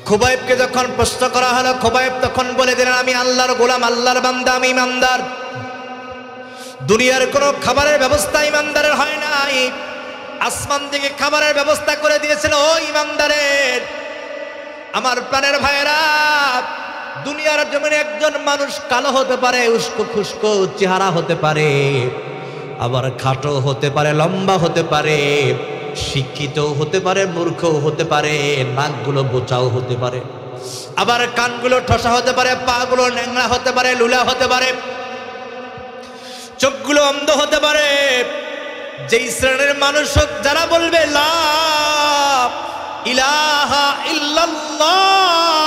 খুবাইবকে যখন প্রশ্ন করা হলো, খুবাইব তখন বলে দিলেন, আমি আল্লাহর গোলাম, আল্লাহর বান্দা, আমি ইমানদার। দুনিয়ার কোনো খাবারের ব্যবস্থা ইমানদারের হয় নাই, আসমান থেকে খাবারের ব্যবস্থা করে দিয়েছিল ও ইমানদারের। আমার প্রাণের ভাইয়েরা, দুনিয়ার জমিনে একজন মানুষ কালো হতে পারে, উস্কো খুস্কো চেহারা হতে পারে, আবার খাটো হতে পারে, লম্বা হতে পারে, শিক্ষিত হতে পারে, মূর্খও হতে পারে, নাকগুলো বোচাও হতে পারে, আবার কানগুলো ঠসা হতে পারে, পাগুলো ন্যাংরা হতে পারে, লুলা হতে পারে, চোখগুলো অন্ধ হতে পারে। যেই শ্রেণীর মানুষ হোক, যারা বলবে লা ইলাহা ইল্লাল্লাহ,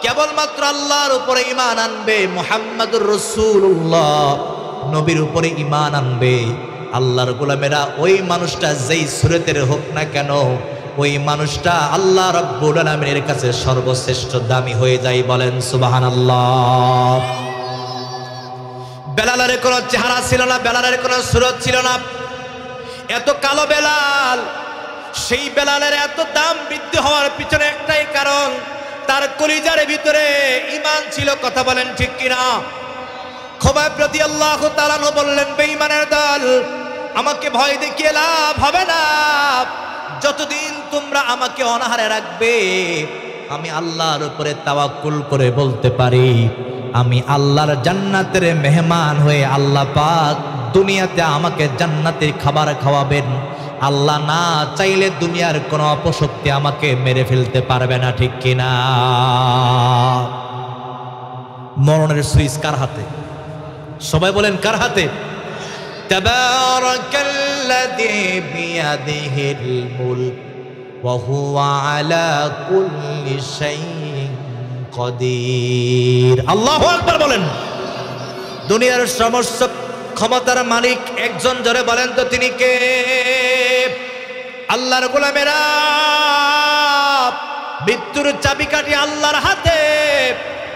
কেবলমাত্র আল্লাহর উপরে ঈমান আনবে, মুহাম্মাদুর রাসূলুল্লাহ নবীর উপরে ঈমান আনবে, আল্লাহর গোলামেরা ওই মানুষটা যেই সুরতের হোক না কেন, ওই মানুষটা আল্লাহ রাব্বুল আলামিনের কাছে সর্বশ্রেষ্ঠ দামি হয়ে যায়। বলেন সুবহানাল্লাহ। বেলালের কোনো চেহারা ছিল না, বেলালের কোনো সুরত ছিল না, এত কালো বেলাল। সেই বেলালের এত দাম বৃদ্ধি হওয়ার পিছনে একটাই কারণ, তার কলিজার ভিতরে ঈমান ছিল। কথা বলেন ঠিক কিনা? খুবাইব রাদিয়াল্লাহু তাআলা বললেন, বেঈমানের দল, আমাকে ভয় দেখিয়ে লাভ হবে না। যতদিন তোমরা আমাকে অনাহারে রাখবে, আমি আল্লাহর উপরে তাওয়াক্কুল করে বলতে পারি, আমি আল্লাহর জান্নাতের মেহমান হয়ে আল্লাহ পাক দুনিয়াতে আমাকে জান্নাতের খাবার খাওয়াবেন। আল্লাহ না চাইলে দুনিয়ার কোনো অপশক্তি আমাকে মেরে ফেলতে পারবে না। ঠিক কিনা? মরণের সুইচ কার হাতে? সবাই বলেন কার হাতে? তাবারাকাল্লাযী বিয়াদিহিল মুলক ওয়া হুয়া আলা কুল্লি শাইইন কদির। আল্লাহু আকবার বলেন। দুনিয়ার সমস্ত ক্ষমতার মালিক একজন, জোরে বলেন তো তিনি কে? আল্লাহর গোলামেরা, মৃত্যুর চাবিকাঠি আল্লাহর হাতে।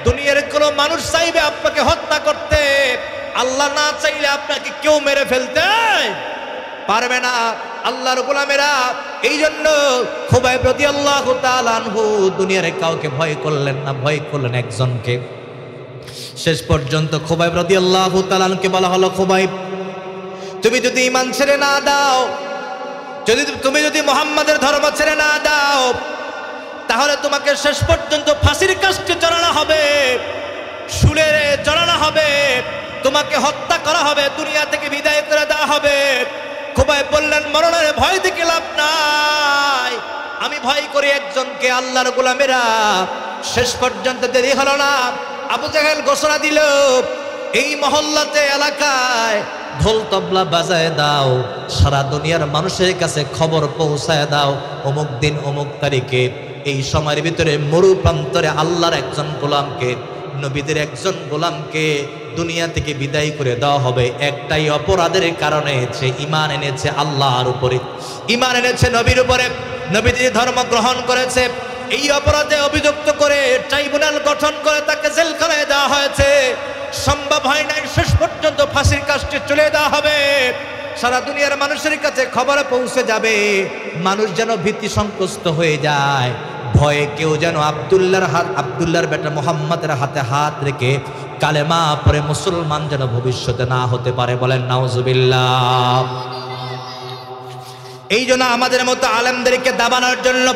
দুনিয়ার কোনো মানুষ চাইবে আপনাকে হত্যা করতে, আল্লাহ না চাইলে আপনাকে কেউ মেরে ফেলতে পারবে না। আল্লাহর গোলামেরা, এই জন্য খুবাইব রাদিয়াল্লাহু তাআলা আনহু দুনিয়ার কাউকে ভয় করলেন না, ভয় করলেন একজনকে। শেষ পর্যন্ত খুবাইব রাদিয়াল্লাহু তাআলা আনহুকে বলা হলো, খুবাইব, তুমি যদি ঈমান ছেড়ে না দাও, তুমি যদি মুহাম্মাদের ধর্ম ছেড়ে না দাও, তাহলে তোমাকে শেষ পর্যন্ত ফাঁসির কাস্টে চড়ানো হবে, শুলে চড়ানো হবে, তোমাকে হত্যা করা হবে, দুনিয়া থেকে বিদায় করে দেওয়া হবে। খুবাইব বললেন, মরণের ভয় থেকে লাভ নাই, আমি ভয় করি একজনকে। আল্লাহর গোলামেরা, শেষ পর্যন্ত দেরি হলো না, আবু জাহেল ঘোষণা দিল, এই মহল্লাতে, এলাকায় ঢোল তবলা বাজায় দাও, সারা দুনিয়ার মানুষের কাছে খবর পৌঁছায় দাও, অমুক দিন অমুক তারিখে এই সময়ের ভিতরে মরু প্রান্তরে আল্লাহর একজন গোলামকে, নবীদের একজন গোলামকে দুনিয়া থেকে বিদায় করে দেওয়া হবে। একটাই অপরাধের কারণে, সে ঈমান এনেছে আল্লাহর উপরে, ঈমান এনেছে নবীর উপরে, নবীদের ধর্ম গ্রহণ করেছে। এই অপরাধে অভিযুক্ত করে ট্রাইব্যুনাল গঠন করে তাকে জেলখানায় দেওয়া হয়েছে। সম্ভব হয় নাই, শেষ পর্যন্ত ফাঁসির কাস্টে চলে দেওয়া হবে। সারা দুনিয়ার মানুষের কাছে খবর পৌঁছে যাবে, মানুষ যেন ভীতি সংকুচিত হয়ে যায়, ভয়ে কেউ যেন আব্দুল্লাহর বেটা মুহাম্মাদের হাতে হাত রেখে কালেমা পড়ে মুসলমান যেন ভবিষ্যতে না হতে পারে। বলেন নাউজুবিল্লাহ। এই জন্য আমাদের মতো আলেমদেরকে দাবানোর জন্য,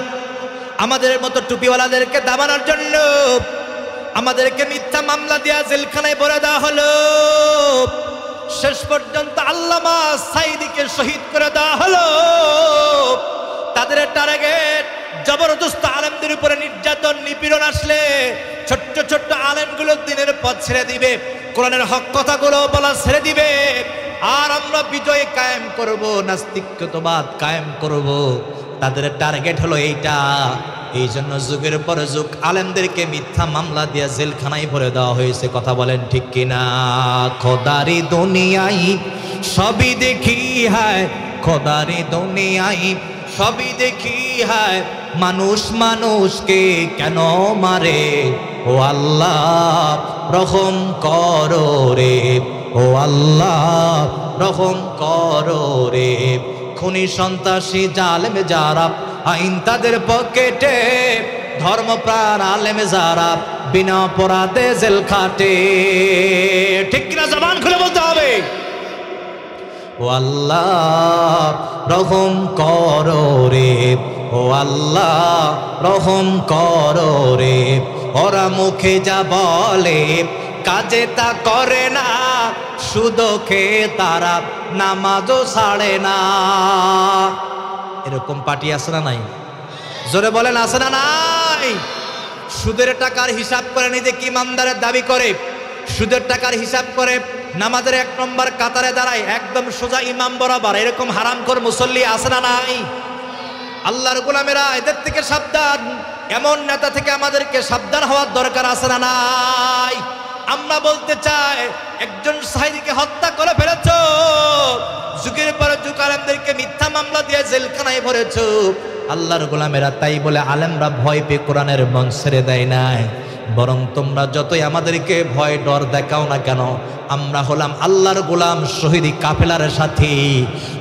আমাদের মতো টুপিওয়ালাদেরকে দাবানোর জন্য আমাদেরকে মিথ্যা মামলা দিয়া জেলখানায় ভরে দেওয়া হলো। শেষ পর্যন্ত আল্লামা সাইদিকে শহীদ করে দেওয়া হলো। তাদের টার্গেট জবরদস্ত আলেমদের উপরে নির্যাতন নিপীড়ন আসলে ছোট্ট ছোট্ট আলেমগুলো দিনের পথ ছেড়ে দিবে, কোরআনের হক কথাগুলো বলা ছেড়ে দিবে, আর আমরা বিজয় কায়েম করব, নাস্তিকতাবাদ কায়েম করব। তাদের টার্গেট হলো এইটা। এই জন্য যুগের পর যুগ আলেমদেরকে মিথ্যা মামলা দিয়ে জেলখানায় ভরে দেওয়া হয়েছে। কথা বলেন ঠিক কিনা? খোদারি দুনিয়াই সবই দেখি হায়, খোদারি দুনিয়াই সবই দেখি হায়, মানুষ মানুষকে কেন মারে, ও আল্লাহ রহম করো রে, ও আল্লাহ রহম করো রে। খুনি সন্ত্রাসী জালেম যারা, আইন তাদের পকেটে, ধর্মপ্রাণ আলেম যারা বিনা অপরাধে জেল খাটে, ঠিক কিনা জবান খুলে বলতে হবে। ও আল্লাহ রহম করো রে, ও আল্লাহ রহম করো রে, ওরা মুখে যা বলে কাজে তা করে না, সুদো খেয়ে তারা নামাজও ছাড়ে না। এরকম পার্টি আছে না নাই? জোরে বলেন আছে না নাই? সুদের টাকার হিসাব করে নিজেকে ইমানদারের দাবি করে, সুদের টাকার হিসাব করে নামাজের 1 নম্বর কাতারে দাঁড়ায় একদম সোজা ইমাম বরাবর, এরকম হারামখোর মুসল্লি আছে না নাই? আল্লাহর গোলামেরা এদের থেকে সাবধান, এমন নেতা থেকে আমাদেরকে সাবধান হওয়ার দরকার আছে না নাই? আমরা বলতে চাই একজন সাহাবীকে হত্যা করে ফেলেছ, যুগের পর যুগ আলেমদেরকে মিথ্যা মামলা দিয়ে জেলখানায় ভরেছ। আল্লাহর গোলামেরা তাই বলে আলেমরা ভয় পেয়ে কোরআনের মন ছেড়ে দেয় নাই, বরং তোমরা যতই আমাদেরকে ভয় ডর দেখাও না কেন, আমরা হলাম আল্লাহর গোলাম শহীদি কাফেলার সাথী,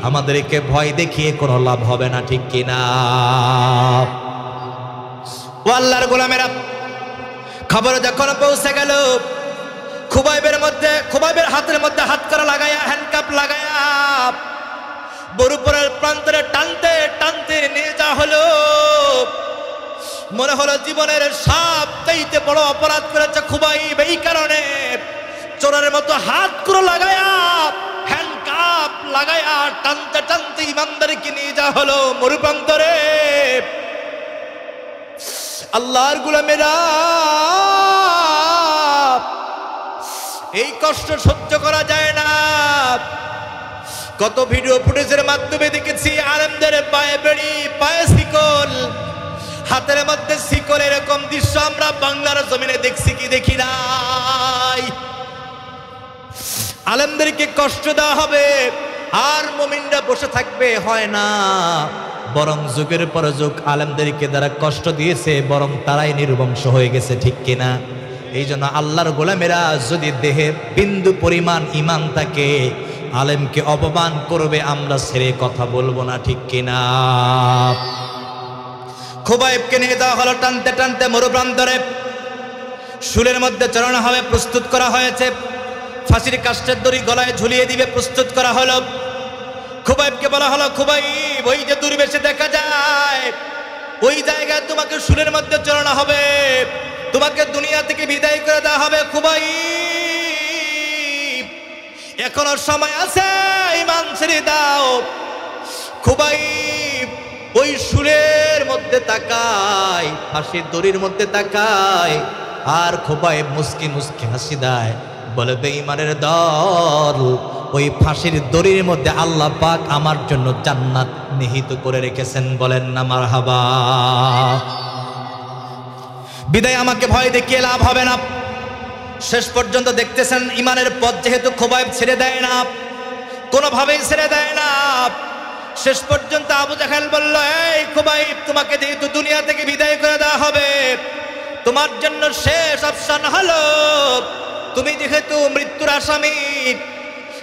আমাদেরকে ভয় দেখিয়ে কোনো লাভ হবে না, ঠিক কিনা? ও আল্লাহর গোলামেরা, খবর যখন পৌঁছে গেল, খুবাইবের হাতের মধ্যে হাত করা লাগায়া, হ্যান্ডকাপ লাগায়া বরুপুরের প্রান্তরে টানতে টানতে নিয়ে যাওয়া হলো। মনে হলো জীবনের সবচাইতে বড় অপরাধ করেছে খুবাইব, এই কারণে চোরের মতো হাত করে লাগায়া, হ্যান্ডকাপ লাগায়া টানতে টানতে ইমানদারকে নিয়ে যাওয়া হলো মরুপ্রান্তরে। আল্লাহর গোলামেরা, এই কষ্ট সহ্য করা যায় না। কত ভিডিও ফুটেজের মাধ্যমে দেখেছি আলেমদের পায়ে বেড়ি, পায়ে শিকল, হাতের মধ্যে শিকল, এরকম দৃশ্য আমরা বাংলার জমিনে দেখছি কি দেখি নাই? আলেমদেরকে কষ্ট দেওয়া হবে আর মুমিনরা বসে থাকবে, হয় না। বরং যুগের পর যুগ আলেমদেরকে যারা কষ্ট দিয়েছে, বরং তারাই নির্বংশ হয়ে গেছে, ঠিক কিনা? এই জন্য আল্লাহর গোলামেরা যদি দেহে বিন্দু পরিমাণ ইমান থাকে, আলেমকে অপমান করবে আমরা ছেড়ে কথা বলবো না, ঠিক কিনা? খুবাইবকে নিয়ে যাওয়া হলো টানতে টানতে মরুপ্রান্তরে, শুলের মধ্যে চড়ানো হবে, প্রস্তুত করা হয়েছে। ফাঁসির কাষ্ঠের দড়ি গলায় ঝুলিয়ে দিবে, প্রস্তুত করা হলো। খুবাইবকে বলা হলো, খুবাইব ওই যে দূরবেশে দেখা যায়, ওই জায়গায় তোমাকে শুলের মধ্যে চড়ানো হবে, তোমাকে দুনিয়া থেকে বিদায় করে দেওয়া হবে। খুবাইব এখনো সময় আছে, ঈমান ছেড়ে দাও। খুবাইব ওই শুলের মধ্যে তাকায়, ফাঁসির দড়ির মধ্যে তাকায়, আর খুবাইব মুস্কি মুস্কি হাসি দেয়, বলে বেঈমানের দল, ওই ফাঁসির দড়ির মধ্যে আল্লাহ পাক আমার জন্য জান্নাত নিহিত করে রেখেছেন, বলেন না মারহাবা। বিদায় আমাকে ভয় দেখিয়ে লাভ হবে না। শেষ পর্যন্ত দেখতেছেন ইমানের পথ যেহেতু খুবাইব ছেড়ে দেয় না, কোনোভাবেই ছেড়ে দেয় না। শেষ পর্যন্ত আবু জাহেল বলল, এই খুবাইব, তোমাকে যেহেতু দুনিয়া থেকে বিদায় করে দেওয়া হবে, তোমার জন্য শেষ অপশন হলো, তুমি যেহেতু মৃত্যুর আসামি,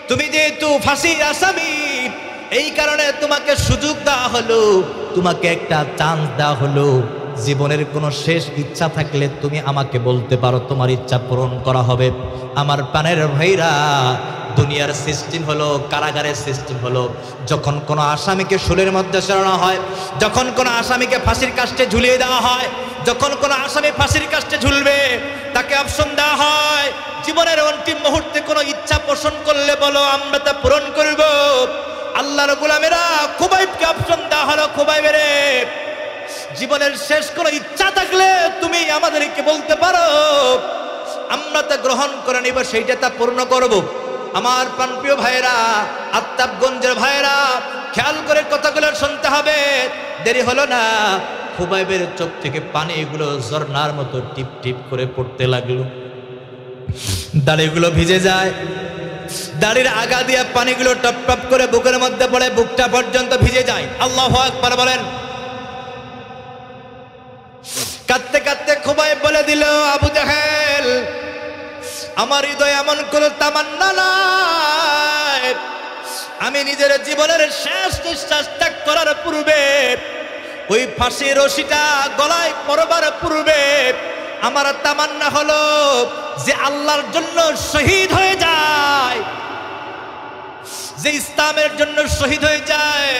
তুমি যেহেতু ফাঁসির আসামি, এই কারণে তোমাকে সুযোগ দেওয়া হলো, তোমাকে একটা চান্স দেওয়া হলো। জীবনের কোনো শেষ ইচ্ছা থাকলে তুমি আমাকে বলতে পারো, তোমার ইচ্ছা পূরণ করা হবে। আমার প্রাণের ভাইরা, দুনিয়ার সিস্টেম হলো, কারাগারের সিস্টেম হলো, যখন কোনো আসামিকে শুলের মধ্যে চড়ানো হয়, যখন কোনো আসামিকে ফাঁসির কাষ্ঠে ঝুলিয়ে দেওয়া হয়, যখন কোনো আসামি ফাঁসির কাষ্ঠে ঝুলবে, তাকে অপশন দেওয়া হয়, জীবনের অন্তিম মুহূর্তে কোনো ইচ্ছা পোষণ করলে বলো, আমরা তা পূরণ করব। আল্লাহর গোলামেরা, খুবাইবকে অপশন দেওয়া হলো, খুবাইবের জীবনের শেষ কোনো ইচ্ছা থাকলে তুমি আমাদেরকে বলতে পারো, আমরা তা গ্রহণ করে নিব, সেইটা তা পূর্ণ করব। আমার প্রাণপ্রিয় ভাইয়েরা, আত্তাবগঞ্জের ভাইয়েরা, খেয়াল করে কথাগুলো শুনতে হবে, দেরি হলো না। খুবাইবের চোখ থেকে পানিগুলো ঝর্ণার মতো টিপ টিপ করে পড়তে লাগলো, দাড়িগুলো ভিজে যায়, দাড়ির আগা দিয়ে পানিগুলো টপ টপ করে বুকের মধ্যে পড়ে, বুকটা পর্যন্ত ভিজে যায়। আল্লাহু আকবার বলেন। কাঁদতে কাঁদতে খুবাইব বলে দিল, আবু জাহেল, আমার হৃদয়ে এমন কোনো তামান্না নাই, আমি নিজের জীবনের শেষ নিঃশ্বাস ত্যাগ করার পূর্বে ওই ফাঁসির রশিটা গলায় পরবার পূর্বে আমার তামান্না হলো যে আল্লাহর জন্য শহীদ হয়ে যায়, যে ইসলামের জন্য শহীদ হয়ে যায়,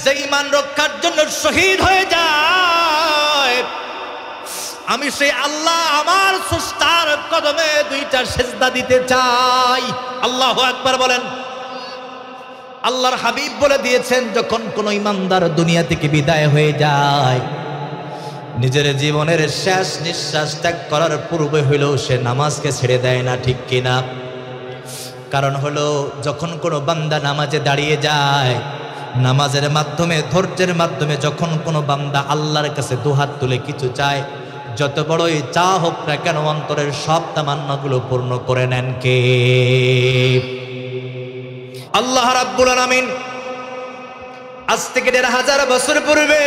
যে ঈমান রক্ষার জন্য শহীদ হয়ে যায়, আমি সেই আল্লাহ আমার স্রষ্টার কদমে দুইটা সেজদা দিতে চাই। আল্লাহু আকবার বলেন। আল্লাহর হাবিব বলে দিয়েছেন, যখন কোন ইমানদার দুনিয়া থেকে বিদায় হয়ে যায়, নিজের জীবনের শেষ নিঃশ্বাস ত্যাগ করার পূর্বে হইলেও সে নামাজকে ছেড়ে দেয় না, ঠিক কিনা? কারণ হলো, যখন কোনো বান্দা নামাজে দাঁড়িয়ে যায়, নামাজের মাধ্যমে, ধৈর্যের মাধ্যমে যখন কোনো বান্দা আল্লাহর কাছে দুহাত তুলে কিছু চায়, যত বড়ই চা হোক না কেন অন্তরের সব তামান্নাগুলো পূর্ণ করে নেন কে? আল্লাহ রাব্বুল আলামিন। আজ থেকে ১৫০০ বছর পূর্বে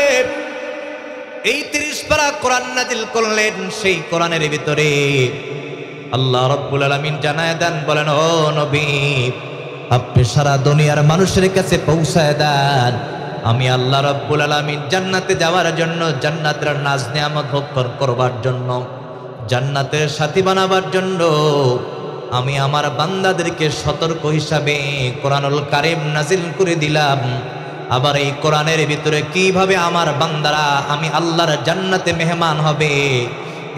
এই ৩০ পারা কোরআন নাজিল করলেন। সেই কোরআনের ভিতরে আল্লাহ রাব্বুল আলামিন জানায় দেন, বলেন, ও নবী, আপনি সারা দুনিয়ার মানুষের কাছে পৌঁছায় দেন, আমি আল্লাহ রাব্বুল আলামিন জান্নাতে যাওয়ার জন্য, জান্নাতের নাজ নিয়ামত ভোগ করবার জন্য, জান্নাতের সাথী বানাবার জন্য আমি আমার বান্দাদেরকে সতর্ক হিসাবে কোরআনুল কারীম নাজিল করে দিলাম। আবার এই কোরআনের ভিতরে কিভাবে আমার বান্দারা আমি আল্লাহর জান্নাতে মেহমান হবে,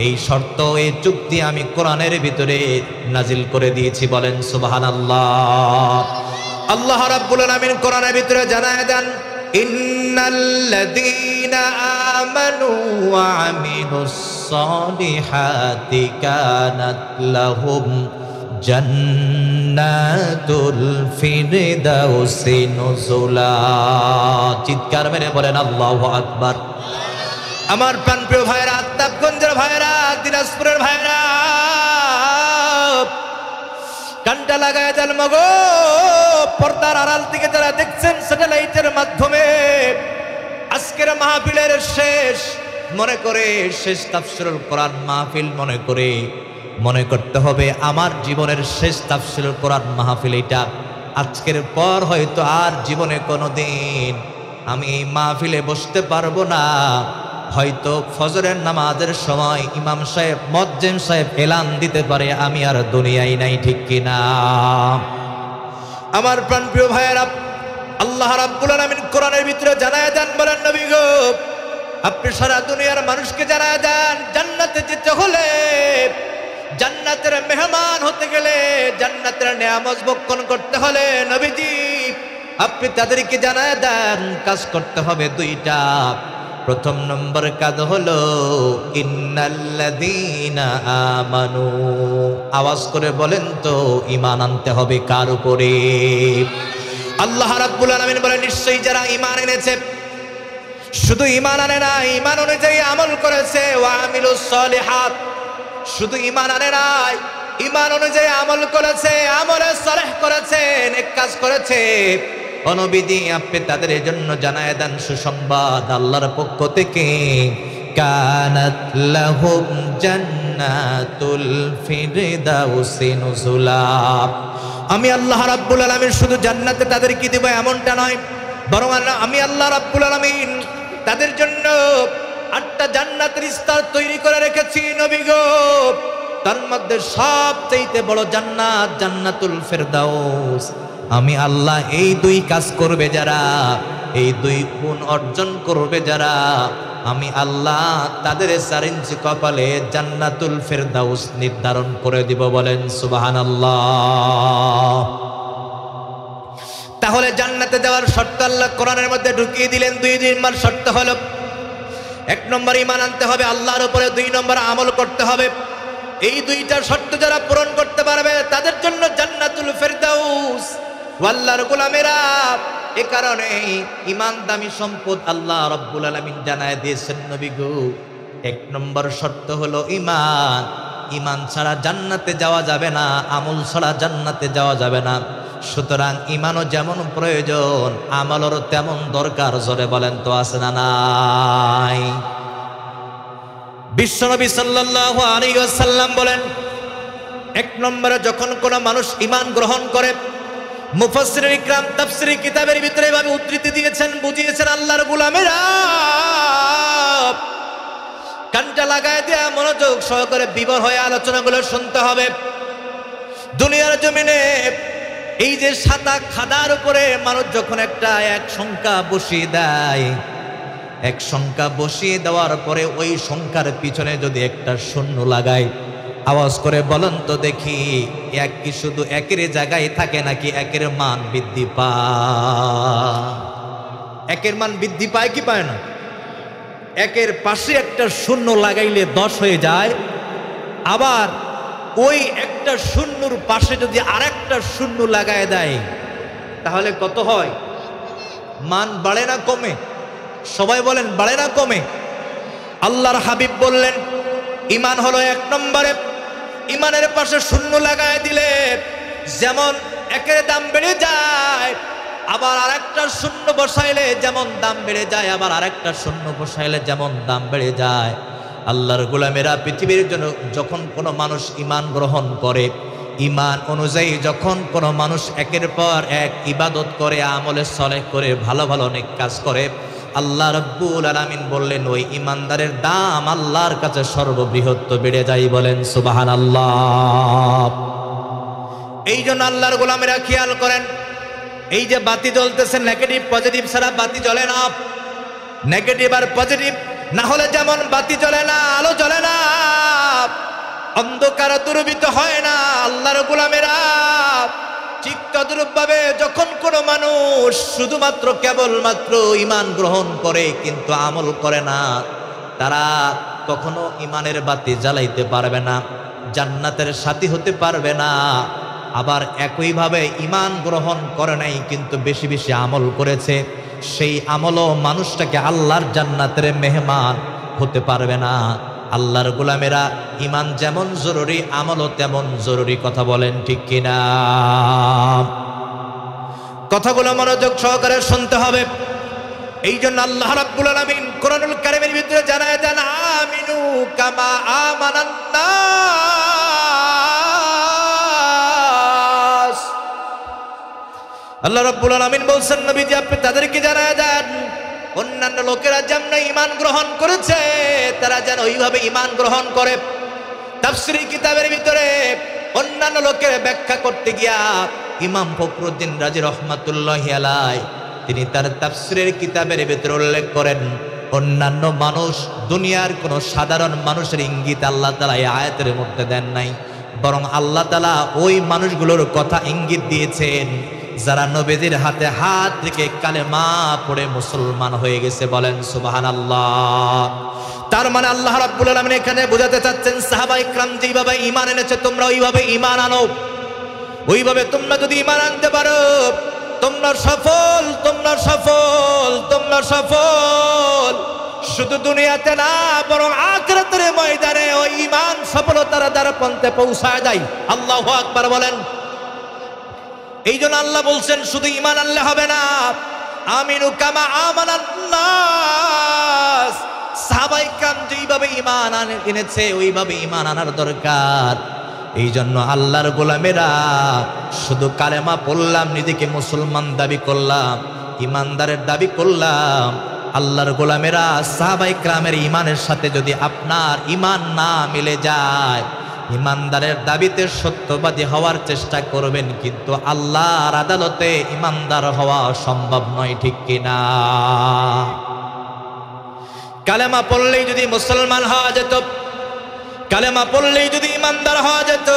এই শর্ত, এই চুক্তি আমি কোরআনের ভিতরে নাজিল করে দিয়েছি। বলেন সুবহানাল্লাহ। আল্লাহ রাব্বুল আলামিন কোরআনের ভিতরে জানায় দেন, ইন্নাল্লাযীনা আমানু ওয়া আমিলুস সালিহাতি কানাত লাহুম জান্নাতুল ফিরদাউসি নুজুলা। চিৎকার মেরে বলেন আল্লাহু আকবার। আমার প্রাণপ্রিয় ভাইরা, আত্তাবগঞ্জের ভাইরা, দিনাজপুরের ভাইরা, কানটা লাগায় দেন মগো। পর্দার আড়াল থেকে যারা দেখছেন স্যাটেলাইটের মাধ্যমে, আজকের মাহফিলের শেষ মনে করে, শেষ তাফসীরুল কোরআন মাহফিল মনে করে, মনে করতে হবে আমার জীবনের শেষ তাফসীরুল কোরআন মাহফিল এটা। আজকের পর হয়তো আর জীবনে কোনোদিন আমি এই মাহফিলে বসতে পারবো না। হয়তো ফজরের নামাজের সময় ইমাম সাহেব, মুয়াজ্জিন সাহেব এলান দিতে পারে আমি আর দুনিয়ায় নাই, ঠিক কিনা? আমার প্রাণপ্রিয় ভাইয়েরা, আল্লাহ রাব্বুল আলামিন কোরআনের ভিতরে জানায় দেন, বলেন, নবী গো, আপনি সারা দুনিয়ার মানুষকে জানায় দেন, জান্নাতে যেতে হলে, জান্নাতের মেহমান হতে গেলে, জান্নাতের নিয়ামত ভক্ষণ করতে হলে, নবীজি আপনি তাদেরকে জানায় দেন, কাজ করতে হবে দুইটা। প্রথম নম্বর কাজ হলো ইন্নাল্লাযীনা আমানু। আওয়াজ করে বলেন তো, ঈমান আনতে হবে কার উপরে? আল্লাহ রাব্বুল আলামিন বলেন, নিশ্চয়ই যারা ঈমান এনেছে, শুধু ঈমান আনে না, ঈমান অনুযায়ী আমল করেছে, ওয়া আমিলুস সালিহাত, শুধু ঈমান আনে নাই, ঈমান অনুযায়ী আমল করেছে, আমলে সালেহ করেছে, নেক কাজ করেছে। নবীজি আপনি তাদের জন্য জানায় দেন সুসংবাদ আল্লাহর পক্ষ থেকে, কানাত লাহুম জান্নাতুল ফিরদাউসি নুজুলা। আমি আল্লাহ রাব্বুল আলামিন শুধু জান্নাতে তাদেরকে দেব এমনটা নয়, বরং আমি আল্লাহ রাব্বুল আলামিন তাদের জন্য 8টা জান্নাতের স্তর তৈরি করে রেখেছি নবী গো। তার মধ্যে সবচেয়ে বড় জান্নাত জান্নাতুল ফিরদাউস। আমি আল্লাহ এই 2 কাজ করবে যারা, এই 2 গুণ অর্জন করবে যারা, আমি আল্লাহ তাদের 4 ইঞ্চি কপালে জান্নাতুল ফিরদাউস নির্ধারণ করে দিব। বলেন সুবহানাল্লাহ। তাহলে জান্নাতে যাওয়ার শর্ত আল্লাহ কোরআনের মধ্যে ঢুকিয়ে দিলেন। 2 নম্বর শর্ত হলো, 1 নম্বর ঈমান আনতে হবে আল্লাহর উপরে, 2 নম্বর আমল করতে হবে। এই 2টা শর্ত যারা পূরণ করতে পারবে তাদের জন্য জান্নাতুল ফিরদাউস। আল্লাহর গোলামেরা, এ কারণে ঈমান দামি সম্পদ আল্লাহ রাব্বুল আলামিন জানায় দিয়েছেন নবী গো। 1 নম্বর শর্ত হলো ঈমান। ঈমান ছাড়া জান্নাতে যাওয়া যাবে না, আমল ছাড়া জান্নাতে যাওয়া যাবে না। সুতরাং ঈমানও যেমন প্রয়োজন, আমলেরও তেমন দরকার। জোরে বলেন তো, আছে না নাই? বিশ্বনবী সাল্লাল্লাহু আলাইহি ওয়াসাল্লাম বলেন, 1 নম্বরে যখন কোনো মানুষ ঈমান গ্রহণ করে, মুফাসসিরিন ইকরাম তাফসীরি কিতাবের ভিতরে এভাবে উদ্ধৃতি দিয়েছেন, বুঝিয়েছেন আল্লাহর গোলামেরা কানটা লাগায় দেয়া মনোযোগ সহকারে বিবর হয়ে আলোচনাগুলো শুনতে হবে। দুনিয়ার জমিনে এই যে সাদা খাদার উপরে মানুষ যখন এক সংখ্যা বসিয়ে দেয়, এক সংখ্যা বসিয়ে দেওয়ার পরে ওই সংখ্যার পিছনে যদি একটা শূন্য লাগায়, আওয়াজ করে বলেন তো দেখি, এক কি শুধু একের জায়গায় থাকে নাকি একের মান বৃদ্ধি পায়? একের মান বৃদ্ধি পায় কি পায় না? একের পাশে একটা শূন্য লাগাইলে 10 হয়ে যায়, আবার ওই একটা শূন্যর পাশে যদি আরেকটা শূন্য লাগায় দেয় তাহলে কত হয়? মান বাড়ে না কমে? সবাই বলেন বাড়ে না কমে? আল্লাহর হাবিব বললেন ঈমান হলো 1 নম্বরে, ঈমানের পাশে শূন্য লাগায় দিলে যেমন একের দাম বেড়ে যায়, আবার আরেকটা শূন্য বসাইলে যেমন দাম বেড়ে যায়, আবার আরেকটা শূন্য বসাইলে যেমন দাম বেড়ে যায়। আল্লাহর গোলামেরা পৃথিবীর জন্য যখন কোনো মানুষ ঈমান গ্রহণ করে, ঈমান অনুযায়ী যখন কোনো মানুষ একের পর এক ইবাদত করে, আমলে সলেহ করে, ভালো ভালো নেক কাজ করে, আল্লাহ রাব্বুল আলামিন বললেন ওই ঈমানদারের দাম আল্লাহর কাছে সর্ববৃহৎ বেড়ে যায়। বলেন সুবহানাল্লাহ। এই জন্য আল্লাহর গোলামেরা খেয়াল করেন, এই যে বাতি জ্বলতেছে, নেগেটিভ পজিটিভ ছাড়া বাতি জ্বলে না। নেগেটিভ আর পজিটিভ না হলে যেমন বাতি জ্বলে না, আলো জ্বলে না, অন্ধকার দূরীভূত হয় না। আল্লাহর গোলামেরা ঠিক তদ্রূপভাবে যখন কোনো মানুষ শুধুমাত্র কেবলমাত্র ঈমান গ্রহণ করে কিন্তু আমল করে না, তারা কখনো ঈমানের বাতি জ্বালাইতে পারবে না, জান্নাতের সাথী হতে পারবে না। আবার একইভাবে ঈমান গ্রহণ করে নাই কিন্তু বেশি বেশি আমল করেছে, সেই আমলও মানুষটাকে আল্লাহর জান্নাতের মেহমান হতে পারবে না। আল্লাহর গোলামেরা ঈমান যেমন জরুরি, আমলও তেমন জরুরি। কথা বলেন ঠিক কিনা? কথাগুলো মনোযোগ সহকারে শুনতে হবে। এই জন্য আল্লাহ রাব্বুল আলামিন কোরআনুল কারীমের ভিতরে জানায় দেন, আমিনু কামা আমানান নাস। আল্লাহ রাব্বুল আলামিন বলছেন নবীজি আপনি তাদেরকে জানায় দেন অন্যান্য লোকেরা যেমন ঈমান গ্রহণ করেছে তারা যেন ওইভাবে ঈমান গ্রহণ করে। তাফসীরি কিতাবের ভিতরে অন্যান্য লোকের ব্যাখ্যা করতে গিয়া ইমাম ফখরুদ্দিন রাজি রহমাতুল্লাহি আলাইহি তিনি তার তাফসীরের কিতাবের ভিতরে উল্লেখ করেন, অন্যান্য মানুষ দুনিয়ার কোন সাধারণ মানুষের ইঙ্গিত আল্লাহ তাআলা এই আয়াতের মধ্যে দেন নাই, বরং আল্লাহ তাআলা ওই মানুষগুলোর কথা ইঙ্গিত দিয়েছেন যারা নবীজির হাতে হাত রেখে কালেমা পড়ে মুসলমান হয়ে গেছে। বলেন সুবহানাল্লাহ। তার মানে আল্লাহ রাব্বুল আলামিন এখানে বোঝাতে চাচ্ছেন সাহাবায়ে কেরাম যেভাবে ঈমান এনেছে তোমরা ওইভাবে ঈমান আনো। ওইভাবে তোমরা যদি ঈমান আনতে পারো তোমরা সফল, তোমরা সফল, তোমরা সফল। শুধু দুনিয়াতে না বরং আখিরাতের ময়দানে ওই ঈমান সফলতার দ্বারা পন্থে পৌঁছায় যায়। আল্লাহু আকবার বলেন। এই জন্য আল্লাহ বলছেন শুধু ঈমান আনলে হবে না, আমিনু কামা আমানান নাস। সাহাবায়ে কেরাম যেইভাবে ঈমান এনেছে ওইভাবে ঈমান আনার দরকার। এই জন্য আল্লাহর গোলামেরা শুধু কালেমা পড়লাম, নিজেকে মুসলমান দাবি করলাম, ঈমানদারের দাবি করলাম, আল্লাহর গোলামেরা সাহাবায়ে কেরামের ঈমানের সাথে যদি আপনার ঈমান না মিলে যায়, ঈমানদারের দাবিতে সত্যবাদী হওয়ার চেষ্টা করবেন কিন্তু আল্লাহর আদালতে ঈমানদার হওয়া সম্ভব নয়। ঠিক কিনা? কালেমা পড়লেই যদি মুসলমান হওয়া যেত, কালেমা পড়লেই যদি ঈমানদার হওয়া যেত,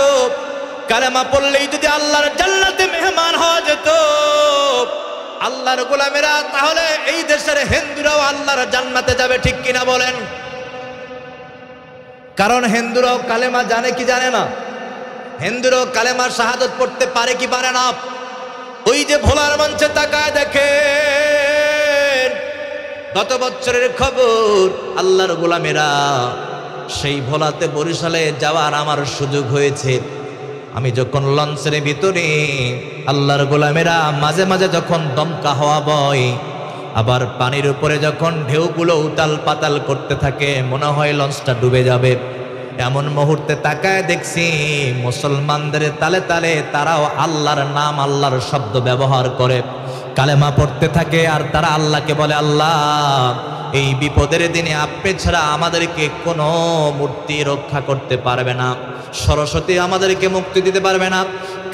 কালেমা পড়লেই যদি আল্লাহর জান্নাতে মেহমান হওয়া যেত আল্লাহর গোলামেরা, তাহলে এই দেশের হিন্দুরাও আল্লাহর জান্নাতে যাবে। ঠিক কিনা বলেন? কারণ হিন্দুরাও কালেমা জানে কি জানে না? হিন্দুরাও কালেমা শাহাদত পড়তে পারে কি পারে না? ওই যে ভোলার মঞ্চে তাকায় দেখেন, গত বছরের খবর, আল্লাহর গোলামেরা সেই ভোলাতে বরিশালে যাওয়ার আমার সুযোগ হয়েছে। আমি যখন লঞ্চের ভিতরে, আল্লাহর গোলামেরা মাঝে মাঝে যখন দমকা হাওয়া বয়, আবার পানির উপরে যখন ঢেউগুলো উতাল পাতাল করতে থাকে, মনে হয় লঞ্চটা ডুবে যাবে। এমন মুহূর্তে তাকায় দেখছি মুসলমানদের তালে তালে তারাও আল্লাহর নাম আল্লাহর শব্দ ব্যবহার করে কালেমা পড়তে থাকে আর তারা আল্লাহকে বলে, আল্লাহ এই বিপদের দিনে আপনি ছাড়া আমাদেরকে কোনো মূর্তি রক্ষা করতে পারবে না, সরস্বতী আমাদেরকে মুক্তি দিতে পারবে না,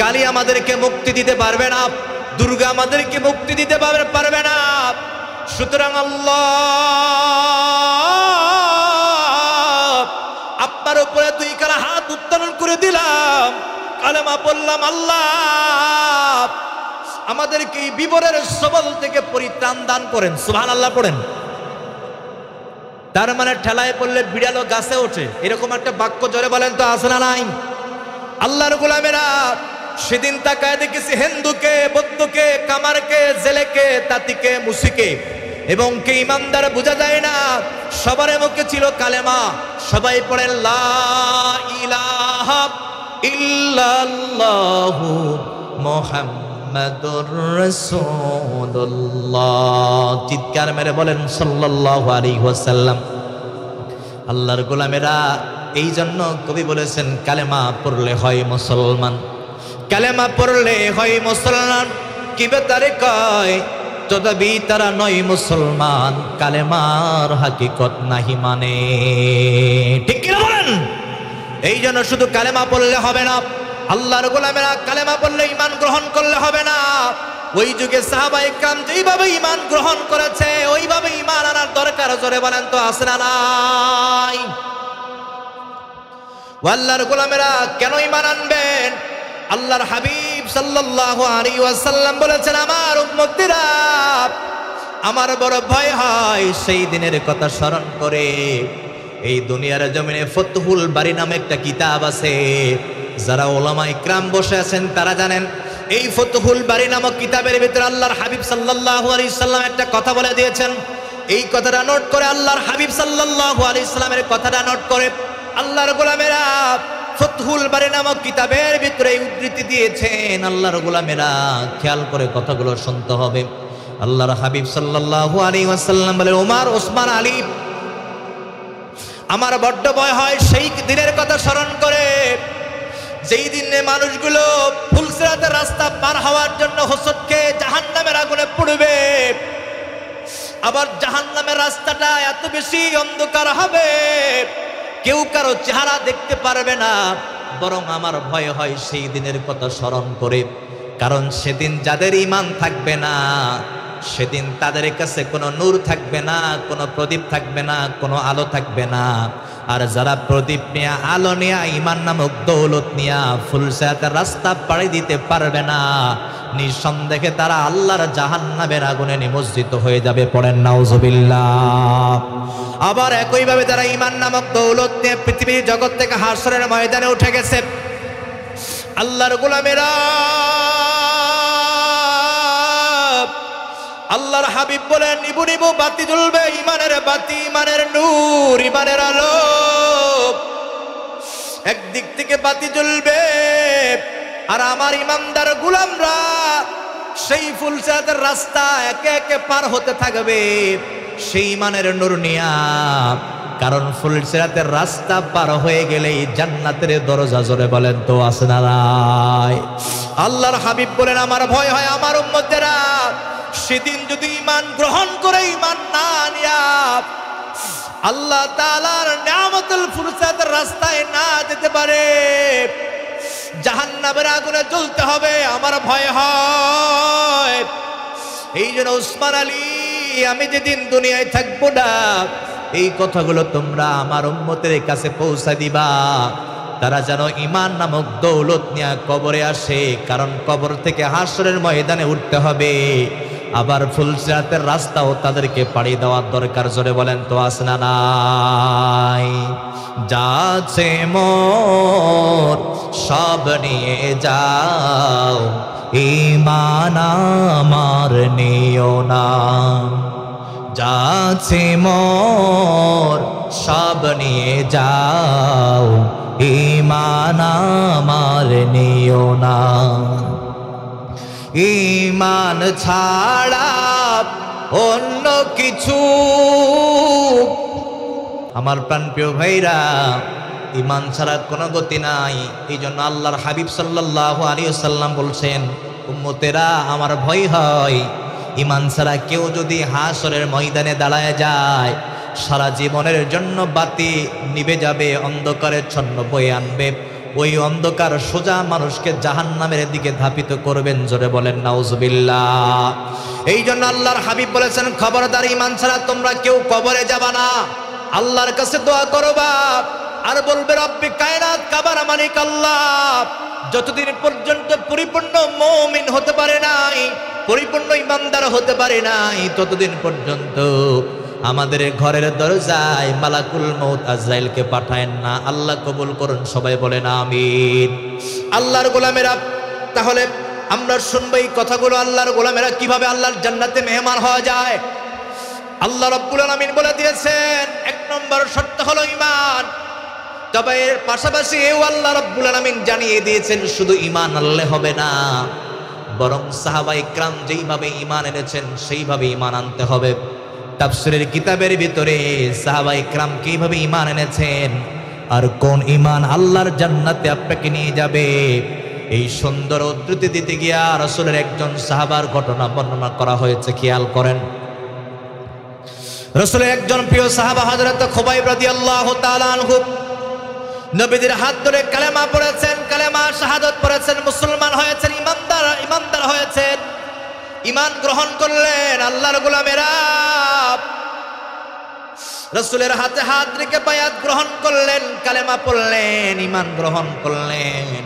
কালী আমাদেরকে মুক্তি দিতে পারবে না, দুর্গা আমাদেরকে মুক্তি দিতে পারবে না। সুতরাং আল্লাহ আপনার উপরে দুই কালা হাত উত্তোলন করে দিলাম, কালেমা বললাম, আল্লাহ আমাদেরকে এই বিপদের সবল থেকে পরিত্রাণ দান করেন। সুবহানাল্লাহ পড়েন। তার মানে ঠেলায় পড়লে বিড়ালও গাছে ওঠে, এরকম একটা বাক্য জোরে বলেন তো আছে না নাই? আল্লাহর গোলামেরা সেদিন তাকায় দেখেছি হিন্দুকে, বৌদ্ধকে, কামারকে, জেলেকে, তাঁতিকে, মুসিকে এবং কে ইমানদার বোঝা যায় না, সবার মুখে ছিল কালেমা, সবাই পড়েন লা ইলাহা ইল্লাল্লাহু মুহাম্মাদুর রাসূলুল্লাহ। চিৎকার মেরে বলেন সাল্লাল্লাহু আলাইহি ওয়াসাল্লাম। আল্লাহর গোলামেরা এই জন্য কবি বলেছেন কালেমা পড়লে হয় মুসলমান, কালেমা পড়লে হয় মুসলমান। কিবে তারে কয় তদাবি তারা নয় মুসলমান, কালেমার হাকিকত নাহি মানে। ঠিক কিনা বলেন? এই জন্য শুধু কালেমা পড়লে হবে না, আল্লাহর গোলামেরা কালেমা পড়লে ঈমান গ্রহণ করলে হবে না। ওই যুগে সাহাবায়ে কেরাম যেইভাবে ঈমান গ্রহণ করেছে ওইভাবে ঈমান আনার দরকার। জোরে বলেন তো আছে না নাই? আল্লাহর গোলামেরা কেন ঈমান আনবেন? আল্লাহর হাবিব সাল্লাল্লাহু আলাইহি ওয়াসাল্লাম বলেছেন, আমার উম্মতিরা আমার বড় ভয় হয় সেই দিনের কথা স্মরণ করে। এই দুনিয়ার জমিনে ফতহুল বারী নামে একটা কিতাব আছে, যারা উলামা ইকরাম বসে আছেন তারা জানেন। এই ফতহুল বারী নামক কিতাবের ভিতরে আল্লাহর হাবিব সাল্লাল্লাহু আলাইহি সাল্লাম একটা কথা বলে দিয়েছেন। এই কথাটা নোট করে, আল্লাহর হাবিব সাল্লাল্লাহু আলাইহি সাল্লামের কথাটা নোট করে আল্লাহর গোলামেরা ফতহুল বারী নামক কিতাবের ভিতরে উদ্ধৃতি দিয়েছেন। আল্লাহর গোলামেরা খেয়াল করে কথাগুলো শুনতে হবে। আল্লাহর হাবিব সাল্লাল্লাহু আলাইহি ওয়াসাল্লাম বলে, ওমর, ওসমান, আলী, আমার বড্ড ভয় হয় সেই দিনের কথা স্মরণ করে যেই দিনে মানুষগুলো ফুলসিরাতের রাস্তা পার হওয়ার জন্য হোঁচট খেয়ে জাহান্নামের আগুনে পড়বে। আবার জাহান্নামের রাস্তাটা এত বেশি অন্ধকার হবে কেউ কারো চেহারা দেখতে পারবে না। বরং আমার ভয় হয় সেই দিনের কথা স্মরণ করে, কারণ সেদিন যাদের ঈমান থাকবে না সেদিন তাদের কাছে কোনো নূর থাকবে না, কোনো প্রদীপ থাকবে না, কোনো আলো থাকবে না। আর যারা প্রদীপ নিয়ে, আলো নিয়ে, ঈমান নামক দৌলত নিয়ে ফুলসিরাতের রাস্তা পাড়ি দিতে পারবে না, নিঃসন্দেহে তারা আল্লাহর জাহান্নামের আগুনে নিমজ্জিত হয়ে যাবে। পড়েন নাউজুবিল্লাহ। আবার একইভাবে যারা ঈমান নামক দৌলত নিয়ে পৃথিবীর জগৎ থেকে হাসরের ময়দানে উঠে গেছে, আল্লাহর গোলামেরা আল্লাহর হাবিব বলেন, নিবু নিবু বাতি জ্বলবে, ঈমানের বাতি, ঈমানের নূর, ঈমানের আলো। একদিক থেকে বাতি জ্বলবে আর আমার ঈমানদার গোলামরা সেই ফুলসিরাতের রাস্তা একে একে পার হতে থাকবে সেই ঈমানের নূর নিয়া। কারণ ফুলসিরাতের রাস্তা পার হয়ে গেলেই জান্নাতের দরজা। জোরে বলেন তো আছে না নাই? আল্লাহর হাবিব বলেন, আমার ভয় হয় আমার উম্মতেরা সেদিন যদি ঈমান গ্রহণ করে ঈমান না নিয়া আল্লাহ তাআলার নিয়ামতুল ফুরসাতের রাস্তায় না যেতে পারে, জাহান্নামের আগুনে জ্বলতে হবে। আমার ভয় হয়। এই জন্য ওসমান আলী, আমি যেদিন দুনিয়ায় থাকবো না এই কথাগুলো তোমরা আমার উম্মতের কাছে পৌঁছা দিবা, তারা যেন ঈমান নামক দৌলত নিয়ে কবরে আসে। কারণ কবর থেকে হাসরের ময়দানে উঠতে হবে, আবার ফুলসিরাতের রাস্তাও তাদেরকে পাড়ি দেওয়ার দরকার। জোরে বলেন তো আছে না নাই? যাচ্ছে মোর সব নিয়ে যাও, ঈমান আমার নিও না। যাচ্ছে মোর সব নিয়ে যাও, ঈমান আমার নিও না। ঈমান ছাড়া অন্য কিছু, আমার প্রাণপ্রিয় ভাইরা, ইমান ছাড়া কোনো গতি নাই। এই জন্য আল্লাহর হাবিব সাল্লাল্লাহু আলাইহি ওয়াসাল্লাম বলছেন, উম্মতেরা আমার ভয় হয় ইমান ছাড়া কেউ যদি হাসরের ময়দানে দাঁড়ায় যায়, সারা জীবনের জন্য বাতি নিভে যাবে, অন্ধকারের ছন্ন বয়ে আনবে। ওই অন্ধকার সোজা মানুষকে জাহান্নামের দিকে ধাপিত করবেন। জোরে বলেন নাউজুবিল্লাহ। এই জন্য আল্লাহর হাবিব বলেছেন, খবরদার ইমান ছাড়া তোমরা কেউ কবরে যাবা না। আল্লাহর কাছে দোয়া করবা আর বলবে, রব্বি কায়নাত কাবার মালিক আল্লাহ, যতদিন পর্যন্ত পরিপূর্ণ মুমিন হতে পারে নাই, পরিপূর্ণ ইমানদার হতে পারে নাই, ততদিন পর্যন্ত আমাদের ঘরের দরজায় মালাকুল মউত আজরাইলকে পাঠায়েন না। আল্লাহ কবুল করুন, সবাই বলেন আমিন। আল্লাহর গোলামেরা, তাহলে আমরা শুনবো এই কথাগুলো। আল্লাহর গোলামেরা কিভাবে আল্লাহর জান্নাতে মেহমান হওয়া যায়। আল্লাহ রাব্বুল আলামিন বলে দিয়েছেন, এক নম্বর শর্ত হলো ঈমান। তবে এর পাশাপাশি এও আল্লাহ রাব্বুল আলামিন জানিয়ে দিয়েছেন, শুধু ঈমান আনলে হবে না, বরং সাহাবায়ে কেরাম যেইভাবে ঈমান এনেছেন সেইভাবে ঈমান আনতে হবে। তাফসীরের কিতাবের ভিতরে সাহাবায়ে কেরাম কিভাবে ঈমান এনেছেন আর কোন ঈমান আল্লাহর জান্নাতে আপনাকে নিয়ে যাবে, এই সুন্দর উদ্ধৃতি দিতে গিয়া রাসূলের একজন সাহাবার ঘটনা বর্ণনা করা হয়েছে। খেয়াল করেন, রাসূলের একজন প্রিয় সাহাবা হযরত খুবাইব রাদিয়াল্লাহু তাআলা আনহু নবীদের হাত ধরে কালেমা পড়েছেন, কালেমা শাহাদাত পড়েছেন, মুসলমান হয়েছেন, ইমানদার হয়েছেন, ঈমান গ্রহণ করলেন। আল্লাহর গোলামেরা রাসূলের হাতে হাত রেখে বায়াত গ্রহণ করলেন, কালেমা পড়লেন, ঈমান গ্রহণ করলেন।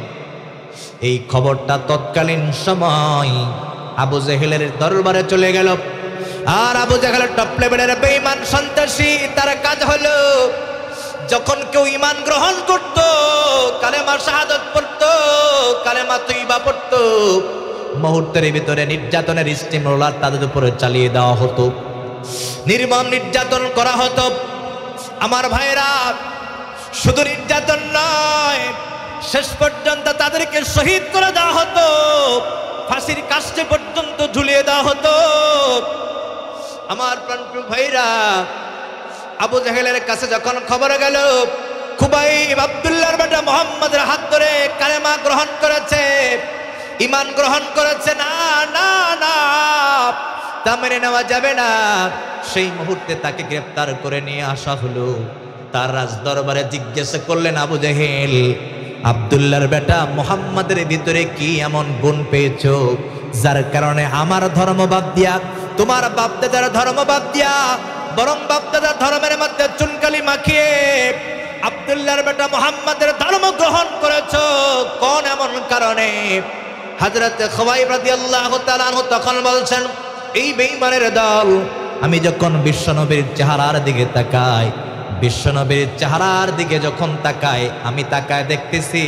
এই খবরটা তৎকালীন সময় আবু জেহেলের দরবারে চলে গেল। আর আবু জেহেলের টপ লেভেলের বেঈমান সন্ত্রাসী, তার কাজ হলো যখন কেউ ঈমান গ্রহণ করত, কালেমা শাহাদাত পড়ত, কালেমা তয়্যিবা পড়ত, মুহূর্তের ভিতরে নির্যাতনের স্টিম রোলার তাদের উপরে চালিয়ে দেওয়া হতো, নির্মম নির্যাতন করা হতো। আমার ভাইরা, শুধু নির্যাতন নয়, শেষ পর্যন্ত তাদেরকে শহীদ করে দেওয়া হতো, ফাঁসির কাস্টে পর্যন্ত ঝুলিয়ে দেওয়া হতো। আমার প্রাণপ্রিয় ভাইরা, আবু জেহেলের কাছে যখন খবর গেল খুবাইব আব্দুল্লাহর বেটা মুহাম্মদের হাত ধরে কালেমা গ্রহণ করেছে, ঈমান গ্রহণ করেছে, না না না, তা মেনে নেওয়া যাবে না, সেই মুহূর্তে তাকে গ্রেফতার করে নিয়ে আসা হলো। তার রাজ দরবারে জিজ্ঞাসা করলেন, আবু জেহেল, আব্দুল্লাহর বেটা মুহাম্মাদের ভিতরে কি এমন গুণ পেয়েছো যার কারণে আমার ধর্ম বাদ দিয়া, তোমার বাপদাদার ধর্ম বাদ দিয়া, বরং বাপদাদার ধর্মের মধ্যে চুনকালি মাখিয়ে আব্দুল্লাহর বেটা মুহাম্মাদের ধর্ম গ্রহণ করেছো? কোন এমন কারণে? হযরত খুবাইব রাদিয়াল্লাহু তাআলা আনহু তখন বলছেন, এই বেঈমানের দল, আমি যখন বিশ্বনবীর চেহারার দিকে তাকাই, বিশ্বনবীর চেহারার দিকে যখন তাকাই, আমি তাকায় দেখতেছি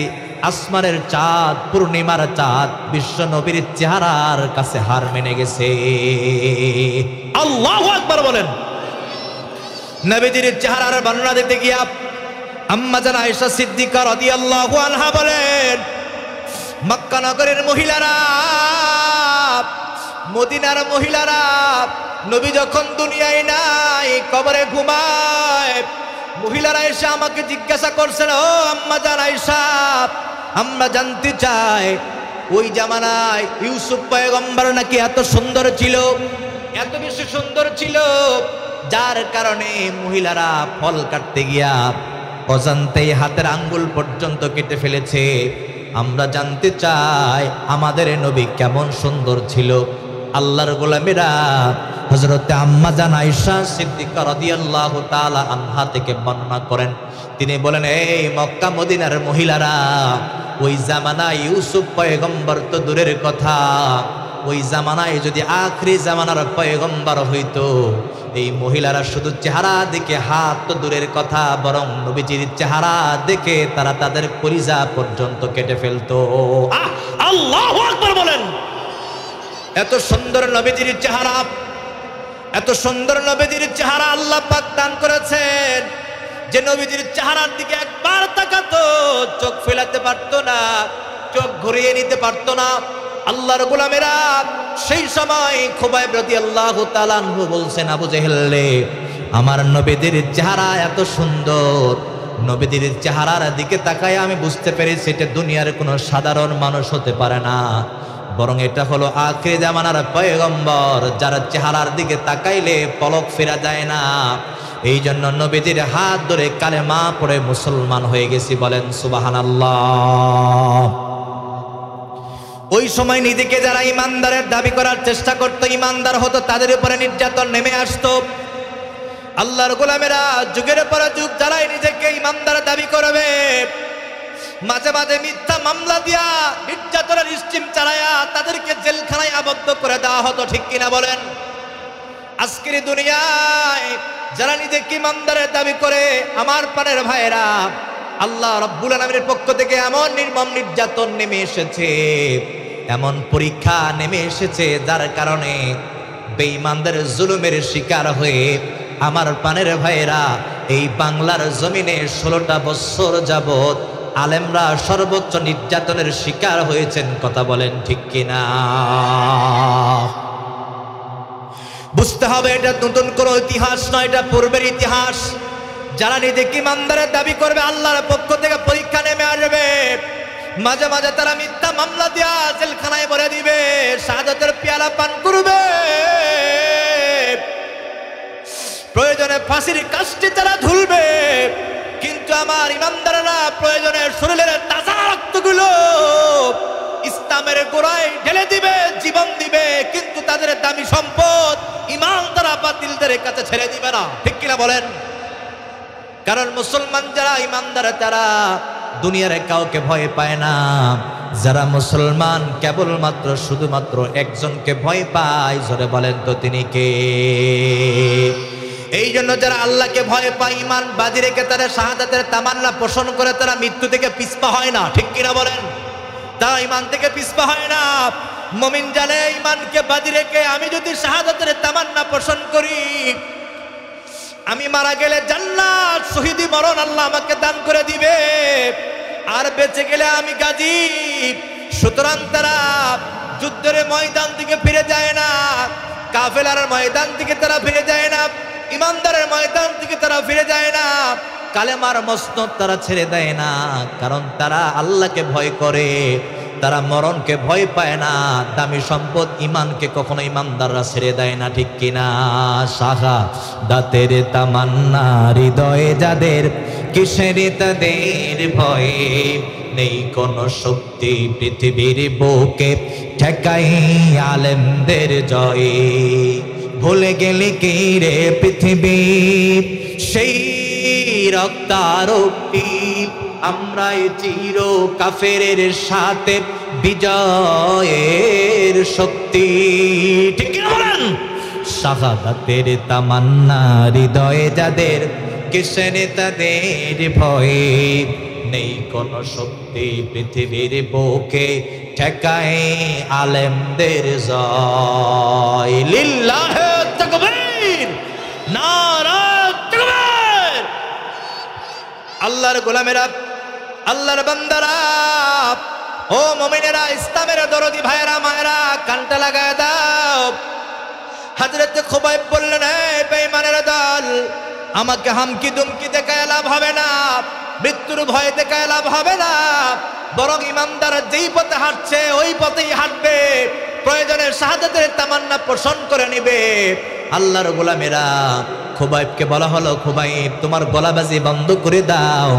আসমানের চাঁদ, পূর্ণিমার চাঁদ বিশ্বনবীর চেহারার কাছে হার মেনে গেছে। আল্লাহু আকবার বলেন। নবীজির চেহারার বর্ণনা দিতে গিয়া আম্মা জান আয়েশা সিদ্দিকা রাদিয়াল্লাহু আনহা বলেন, মক্কা নগরের মহিলারা, মদিনার মহিলারা, নবী যখন দুনিয়ায় নাই, কবরে ঘুমায়, মহিলারা এসে আমাকে জিজ্ঞাসা করছেন, ও আম্মা জান আয়েশা, আমরা জানতে চাই ওই জামানায় ইউসুফ পয়গম্বর নাকি এত সুন্দর ছিল, এত বেশি সুন্দর ছিল, যার কারণে মহিলারা ফল কাটতে গিয়া অজান্তেই হাতের আঙ্গুল পর্যন্ত কেটে ফেলেছে। আমরা জানতে চাই আমাদের নবী কেমন সুন্দর ছিল। আল্লাহর গোলামেরা হযরত আম্মা জান আয়েশা সিদ্দিকা রাদিয়াল্লাহু তাআলা আনহা থেকে বর্ণনা করেন, তিনি বলেন, এই মক্কা মদিনার মহিলারা, ওই জামানায় ইউসুফ পয়গম্বর তো দূরের কথা, ওই জামানায় যদি আখরি জামানার পয়গম্বর হইতো, এই মহিলারা শুধু চেহারা দেখে, হাত তো দূরের কথা, বরং নবীজির চেহারা দেখে তারা তাদের কলিজা পর্যন্ত কেটে ফেলতো। আল্লাহু আকবার বলেন। এত সুন্দর নবীজির চেহারা, এত সুন্দর নবীজির চেহারা আল্লাহ পাক দান করেছেন যে নবীজির চেহারার দিকে একবার তাকাতো, চোখ ফেলাতে পারতো না, চোখ ঘুরিয়ে নিতে পারতো না। আল্লাহর গোলামেরা, সেই সময় খুবাইব রাদিয়াল্লাহু তাআলা আনহু বলছেন, আবু জেহেল রে, আমার নবীদের চেহারা এত সুন্দর, নবীদের চেহারার দিকে তাকায় আমি বুঝতে পেরেছি এটা দুনিয়ার কোনো সাধারণ মানুষ হতে পারে না, বরং এটা হলো আখির জামানার পয়গম্বর, যার চেহারার দিকে তাকাইলে পলক ফেরা যায় না। এই জন্য নবীদের হাত ধরে কালেমা পড়ে মুসলমান হয়ে গেছি, বলেন সুবহানাল্লাহ। ওই সময় নিজেকে যারা ইমানদারের দাবি করার চেষ্টা করতো, ইমানদার হতো, তাদের উপরে নির্যাতন নেমে আসতো। আল্লাহর গোলামেরা যুগের পর যুগ যারাই নিজেকে ইমানদার দাবি করবে, মাঝে মাঝে মিথ্যা মামলা দিয়া নির্যাতনের স্টিম চালায়া তাদেরকে জেলখানায় আবদ্ধ করে দেওয়া হতো, ঠিক কিনা বলেন? আজকের দুনিয়ায় যারা নিজেকে ইমানদারের দাবি করে, আমার প্রাণের ভাইয়েরা, আল্লাহ রাব্বুল আলামিনের পক্ষ থেকে এমন নির্মম নির্যাতন নেমে এসেছে, এমন পরীক্ষা নেমে এসেছে, যার কারণে বেঈমানদের জুলুমের শিকার হয়ে আমার প্রাণের ভাইয়েরা এই বাংলার জমিনে 16টা বছর যাবত আলেমরা সর্বোচ্চ নির্যাতনের শিকার হয়েছেন, কথা বলেন ঠিক কিনা? বুঝতে হবে এটা নতুন কোনো ইতিহাস নয়, এটা পূর্বের ইতিহাস। যারা নিজেকে ইমানদারের দাবি করবে, আল্লাহর পক্ষ থেকে পরীক্ষা নেমে আসবে। মাঝে মাঝে তারা মিথ্যা মামলা দিয়া জেলখানায় ভরে দিবে, শাহাদাতের পেয়ালা পান করবে, প্রয়োজনে ফাঁসির কাষ্ঠে তারা ঝুলবে। কিন্তু আমার ইমানদাররা প্রয়োজনে শরীরের তাজা রক্তগুলো ইসলামের গোড়ায় ঢেলে দিবে, জীবন দিবে, কিন্তু তাদের দামি সম্পদ ঈমান তারা বাতিলদের কাছে ছেড়ে দিবে না, ঠিক কিনা বলেন? কারণ মুসলমান যারা ইমানদার তারা দুনিয়ার কাউকে ভয় পায় না। যারা মুসলমান কেবলমাত্র শুধুমাত্র একজনকে ভয় পায়, জোরে বলেন তো তিনি কে? এই জন্য যারা আল্লাহকে ভয় পায়, ইমান বাজি রেখে তারা শাহাদাতের তামান্না পোষণ করে, তারা মৃত্যু থেকে পিছপা হয় না, ঠিক কিনা বলেন? তারা ইমান থেকে পিছপা হয় না। মুমিন জানে ইমানকে বাজি রেখে আমি যদি শাহাদাতের তামান্না পোষণ করি, আমি মারা গেলে জান্নাত, শহীদি মরণ আল্লাহ আমাকে দান করে দিবে, আর বেঁচে গেলে আমি গাজী। সুতরাং তারা যুদ্ধের ময়দান থেকে ফিরে যায় না, কাফেলার ময়দান থেকে তারা ফিরে যায় না, ইমানদারের ময়দান থেকে তারা ফিরে যায় না, কালেমার মসনদ তারা ছেড়ে দেয় না। কারণ তারা আল্লাহকে ভয় করে, তারা মরণকে ভয় পায় না। দামি সম্পদ ইমানকে কখনো ইমানদাররা ছেড়ে দেয় না, ঠিক কিনা? শাহাদাতের তামান্না হৃদয়ে যাদের, কিসের তাদের ভয়ে নেই কোন শক্তি পৃথিবীর বুকে ঠেকাই আলেমদের জয়ে। ভুলে গেলে কি রে পৃথিবী সেই রক্তারক্তি, আমরাই চির কাফেরের সাথে বিজয়ের শক্তি, ঠিক কি বলেন? শাহাদাতের তামান্না হৃদয়ে যাদের, কিসের তাদের ভয়ে নেই কোন শক্তি পৃথিবীর বুকে ঠেকায় আলেমদের জয়। লিল্লাহে তাকবীর, নারা তাকবীর। আল্লাহর গোলামেরা, আল্লাহর বান্দারা, ও মুমিনেরা, ইসলামের দরদি ভাইয়েরা, মায়েরা, কানটা লাগায় দাও। হযরত খুবাইব বললেন, এই বেঈমানের দল, আমাকে হামকি দুমকি দেখায় লাভ হবে না, মৃত্যুর ভয় দেখায় লাভ হবে না, বরং ইমানদার যেই পথে হাঁটছে ওই পথেই হাঁটবে, প্রয়োজনে শাহাদাতের তামান্না পোষণ করে নিবে। আল্লাহর গোলামেরা, খুবাইবকে বলা হলো, খুবাইব তোমার গলাবাজি বন্ধ করে দাও।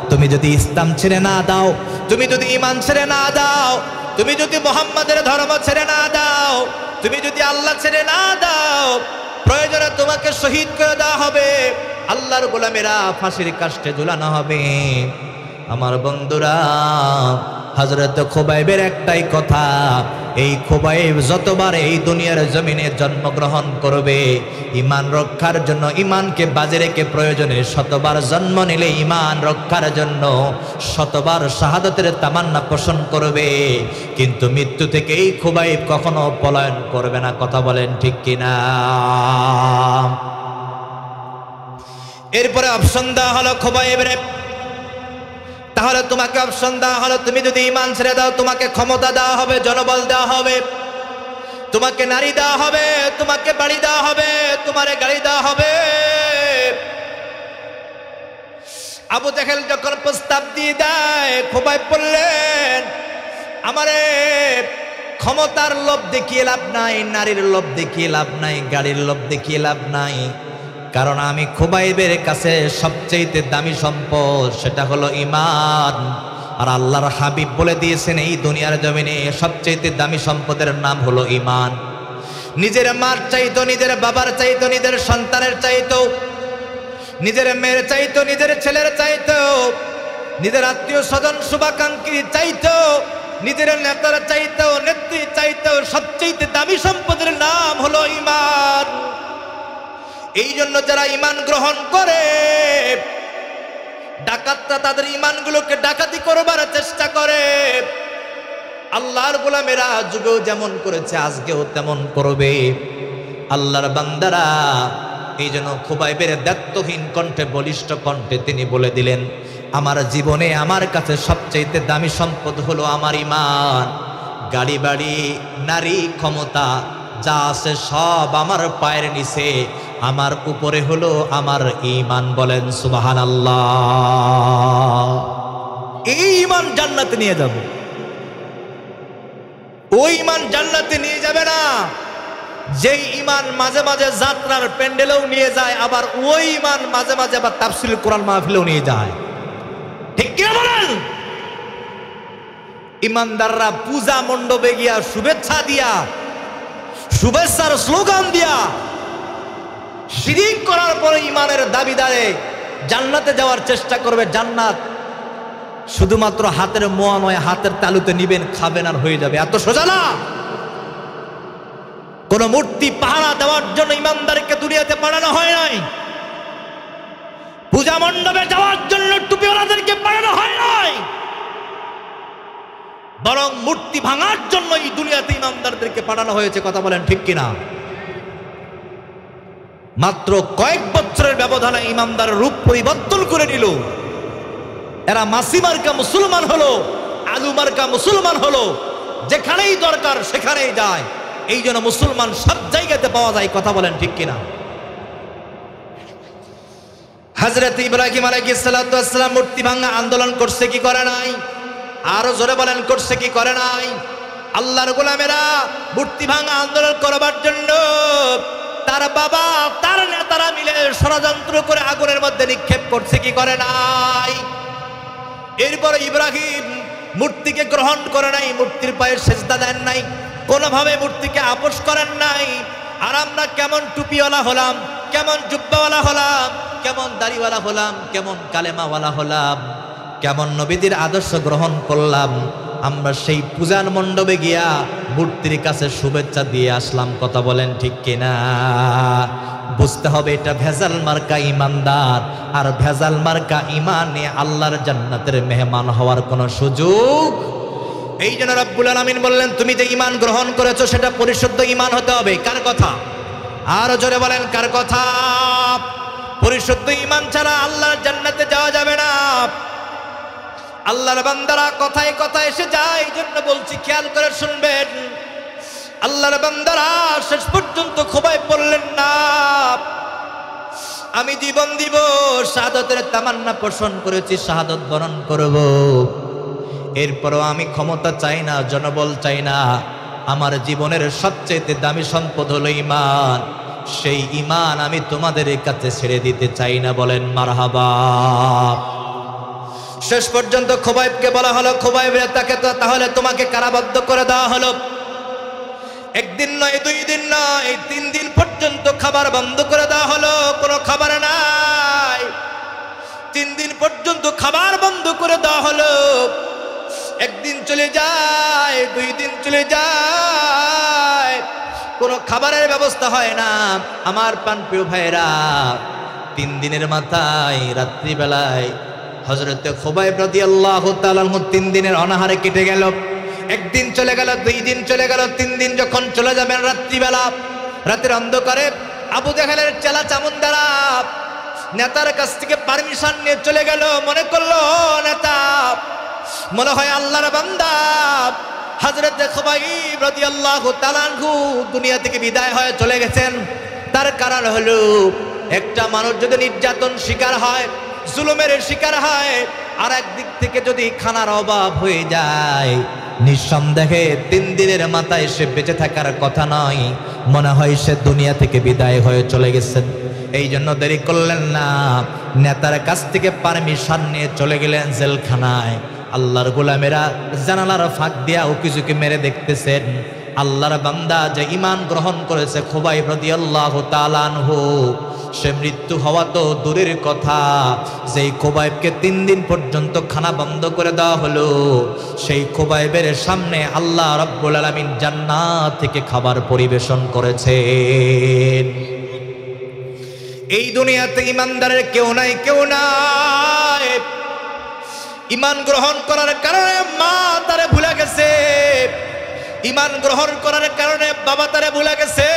তুমি যদি ইসলাম ছেড়ে না দাও, তুমি যদি ঈমান ছেড়ে না দাও, তুমি যদি মুহাম্মাদের ধর্ম ছেড়ে না দাও, তুমি যদি আল্লাহ ছেড়ে না দাও, প্রয়োজনে তোমাকে শহীদ করে দেওয়া হবে, আল্লাহর গোলামেরা ফাঁসির কাষ্ঠে ঝুলানো হবে। আমার বন্ধুরা, হযরত খুবাইবের একটাই কথা, এই খুবাইব যতবার এই দুনিয়ার জমিনে জন্মগ্রহণ করবে, ঈমান রক্ষার জন্য, ঈমানকে বাজে রেখে প্রয়োজনে শতবার জন্ম নিলে ঈমান রক্ষার জন্য শতবার শাহাদাতের তামান্না পোষণ করবে, কিন্তু মৃত্যু থেকে এই খুবাইব কখনো পলায়ন করবে না, কথা বলেন ঠিক কিনা? এরপরে অপশন দেওয়া হলো খুবাইবের, তাহলে তোমাকে অপশন দেওয়া হলো, তুমি যদি ঈমান ছেড়ে দাও, তোমাকে ক্ষমতা দেওয়া হবে, জনবল দেওয়া হবে, তোমাকে নারী দেওয়া হবে, তোমাকে বাড়ি দেওয়া হবে, তোমারে গাড়ি দেওয়া হবে, আবু জেহেল যখন প্রস্তাব দিয়ে দেয়, খোবাইব বললেন, আমারে ক্ষমতার লোভ দেখিয়ে লাভ নাই, নারীর লোভ দেখিয়ে লাভ নাই, গাড়ির লোভ দেখিয়ে লাভ নাই, কারণ আমি খোবাইবের কাছে সবচেয়ে দামি সম্পদ সেটা হলো ঈমান। আর আল্লাহর হাবিব বলে দিয়েছেন এই দুনিয়ার জমিনে সবচেয়ে দামি সম্পদের নাম হলো ঈমান। নিজের মার চাইতো, নিজের বাবার চাইতো, নিজের সন্তানের চাইতো, নিজের মেয়ের চাইতো, নিজের ছেলের চাইতো, নিজের আত্মীয় স্বজন শুভাকাঙ্ক্ষী চাইতো, নিজের নেতার চাইতো, নেত্রী চাইতো, সবচেয়ে দামি সম্পদের নাম হলো ঈমান। এই জন্য যারা ঈমান গ্রহণ করে, ডাকাতরা তাদের ঈমানগুলোকে ডাকাতি করবার চেষ্টা করে। আল্লাহর গোলামেরা যুগেও যেমন করেছে আজকেও তেমন করবে। আল্লাহর বান্দারা এই জন্য খোবাইবের দায়িত্বহীন কণ্ঠে, বলিষ্ঠ কণ্ঠে তিনি বলে দিলেন, আমার জীবনে আমার কাছে সবচেয়ে দামি সম্পদ হলো আমার ঈমান। গাড়ি বাড়ি নারী ক্ষমতা যা আছে সব আমার পায়ের নিচে, আমার উপরে হলো আমার ঈমান। বলেন সুবহানাল্লাহ। এই ঈমান জান্নাতে নিয়ে যাবে। ওই ঈমান জান্নাতে নিয়ে যাবে না যেই ঈমান মাঝে মাঝে যাত্রার প্যান্ডেলেও নিয়ে যায়, আবার ওই ঈমান মাঝে মাঝে আবার তাফসীরুল কোরআন মাহফিলেও নিয়ে যায়। ঠিক কি বলেন? ঈমানদাররা পূজা মণ্ডপে গিয়া শুভেচ্ছা দিয়া, শুভেচ্ছার স্লোগান দিয়া, শিরিক করার পরে ঈমানের দাবিদারে জান্নাতে যাওয়ার চেষ্টা করবে। জান্নাত শুধুমাত্র হাতের মোয়া নয়, হাতের তালুতে নিবেন, খাবেন আর হয়ে যাবে, এত সোজা না। কোন মূর্তি পাহারা দেওয়ার জন্য ঈমানদারকে দুনিয়াতে পাঠানো হয় নাই। পূজা মণ্ডপে যাওয়ার জন্য টুপিওয়ালাদেরকে পাঠানো হয় নাই, বরং মূর্তি ভাঙার জন্য এই দুনিয়াতে ঈমানদারদেরকে পাঠানো হয়েছে। কথা বলেন ঠিক কিনা? মাত্র কয়েক বছরের ব্যবধানে ঈমানদারের রূপ পরিবর্তন করে নিল। এরা মাসি মার্কা মুসলমান হলো, আলু মার্কা মুসলমান হলো, যেখানেই দরকার সেখানেই যায়। এই জন্য মুসলমান সব জায়গাতে পাওয়া যায়। কথা বলেন ঠিক কিনা? হযরত ইব্রাহিম আলাইহিস সালাতু ওয়াস সালাম মূর্তি ভাঙা আন্দোলন করছে কি করে নাই? আরো জোরে বলেন, করছে কি করে নাই? আল্লাহর গোলামেরা মূর্তি ভাঙা আন্দোলন করবার জন্য তার বাবা, তার নেতারা মিলে ষড়যন্ত্র করে আগুনের মধ্যে নিক্ষেপ করছে কি করে নাই? এরপরে ইব্রাহিম মূর্তিকে গ্রহণ করে নাই, মূর্তির পায়ে সেজদা দেন নাই, কোনোভাবে মূর্তিকে আপোষ করেন নাই। আর আমরা কেমন টুপিওয়ালা হলাম, কেমন জুব্বাওয়ালা হলাম, কেমন দাড়িওয়ালা হলাম, কেমন কালেমাওয়ালা হলাম, কেমন নবীদের আদর্শ গ্রহণ করলাম। আমরা সেই পূজার মণ্ডপে গিয়া মূর্তির কাছে শুভেচ্ছা দিয়ে আসলাম। কথা বলেন ঠিক কিনা? বুঝতে হবে এটা ভেজাল মার্কা ঈমানদার, আর ভেজাল মার্কা ঈমানে আল্লাহর জান্নাতের মেহমান হওয়ার কোনো সুযোগ। এই জন্য রব্বুল আলামিন বললেন, তুমি যে ঈমান গ্রহণ করেছো সেটা পরিশুদ্ধ ঈমান হতে হবে। কার কথা? আরো জোরে বলেন, কার কথা? পরিশুদ্ধ ঈমান ছাড়া আল্লাহর জান্নাতে যাওয়া যাবে না। আল্লাহর বান্দারা কথায় কথায় এসে যায়, এই জন্য বলছি খেয়াল করে শুনবেন। আল্লাহর বান্দারা শেষ পর্যন্ত খোবাইব বললেন না, আমি জীবন দিব, শাহাদাতের তামান্না পোষণ করেছি, শাহাদাত বরণ করব। এরপরও আমি ক্ষমতা চাই না, জনবল চাই না, আমার জীবনের সবচেয়ে দামি সম্পদ হলো ঈমান। সেই ঈমান আমি তোমাদের কাছে ছেড়ে দিতে চাই না। বলেন মারহাবা। শেষ পর্যন্ত খোবাইবকে বলা হলো, খোবাইব তাকে তো তাহলে তোমাকে কারাবদ্ধ করে দেওয়া হলো। একদিন নয়, 2 দিন নয়, 3 দিন পর্যন্ত খাবার বন্ধ করে দেওয়া হলো। কোনো খাবার নাই। 3 দিন পর্যন্ত খাবার বন্ধ করে দেওয়া হলো। একদিন চলে যায়, 2 দিন চলে যায়, কোনো খাবারের ব্যবস্থা হয় না। আমার প্রাণপ্রিয় ভাইরা, 3 দিনের মাথায় রাত্রিবেলায় হযরত খুবাইব রাদিয়াল্লাহু তাআলা 3 দিনের অনাহারে কেটে গেল। একদিন চলে গেল, 2 দিন চলে গেল, 3 দিন যখন চলে যাবেন রাত্রিবেলা, রাতের অন্ধকারে আবু জাহেলের চেলা চামুন্দারা নেতার কাছ থেকে পারমিশন নিয়ে চলে গেল। মনে করলো নেতা মনে হয় আল্লাহর বান্দা হযরত খুবাইব রাদিয়াল্লাহু তাআলা দুনিয়া থেকে বিদায় হয়ে চলে গেছেন। তার কারণ হলো, একটা মানুষ যদি নির্যাতন শিকার হয়, জুলুমের শিকার হয়, আর একদিক থেকে যদি খানার অভাব হয়ে যায়, নিঃসন্দেহে 3 দিনের মাথায় সে বেঁচে থাকার কথা নয়, মনে হয় সে দুনিয়া থেকে বিদায় হয়ে চলে গেছেন। এই জন্য দেরি করলেন না, নেতার কাছ থেকে পারমিশন নিয়ে চলে গেলেন জেলখানায়। আল্লাহর গোলামেরা জানালার ফাঁক দিয়া উকিঝুঁকি মেরে দেখতেছেন আল্লাহর বান্দা যে ঈমান গ্রহণ করেছে খুবাইব রাদিয়াল্লাহু তাআলা আনহু, সে মৃত্যু হওয়া তো দূরের কথা, যেই খুবাইবকে 3 দিন পর্যন্ত খানা বন্ধ করে দেওয়া হলো, সেই খুবাইবের সামনে আল্লাহ রাব্বুল আলামিন জান্নাত থেকে খাবার পরিবেশন করেছেন। এই দুনিয়াতে ইমানদারের কেউ নাই, কেউ নাই। ঈমান গ্রহণ করার কারণে মা তারে ভুলে গেছে, ঈমান গ্রহণ করার কারণে বাবা তারে ভুলে গেছে,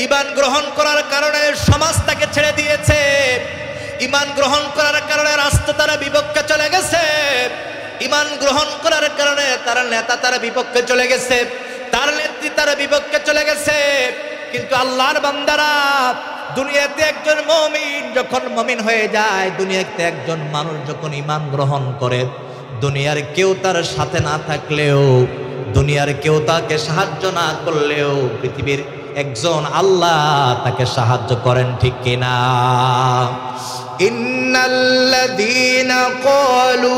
ঈমান গ্রহণ করার কারণে সমাজ তাকে ছেড়ে দিয়েছে, ঈমান গ্রহণ করার কারণে রাষ্ট্র তার বিপক্ষে চলে গেছে, ঈমান গ্রহণ করার কারণে তার নেতা তার বিপক্ষে চলে গেছে, তার নেত্রী তার বিপক্ষে চলে গেছে। কিন্তু আল্লাহর বান্দারা, দুনিয়াতে একজন মুমিন যখন মুমিন হয়ে যায়, দুনিয়াতে একজন মানুষ যখন ঈমান গ্রহণ করে, দুনিয়ার কেউ তার সাথে না থাকলেও, দুনিয়ার কেউ তাকে সাহায্য না করলেও, পৃথিবীর একজন আল্লাহ তাকে সাহায্য করেন, ঠিক কিনা? ইন্নাল্লাযীনা ক্বালু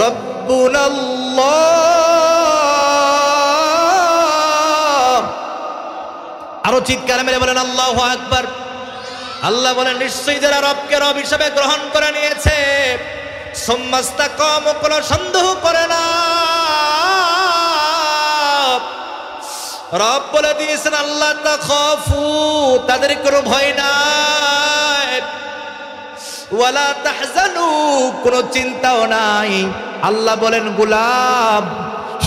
রাব্বুনাল্লাহ, আরো চিৎকার মেরে বলেন আল্লাহু আকবার। আল্লাহ বলেন নিশ্চয়ই যারা রবকে রব হিসেবে গ্রহণ করে নিয়েছে, সুম্মাস্তাকামু, কোনো সন্দেহ করে না। রব বলে দিয়েছেন আল্লাহ তাখাফু, তাদের কোনো ভয় নাই, ওয়ালা তাহজানু, কোনো চিন্তাও নাই। আল্লাহ বলেন গোলাম,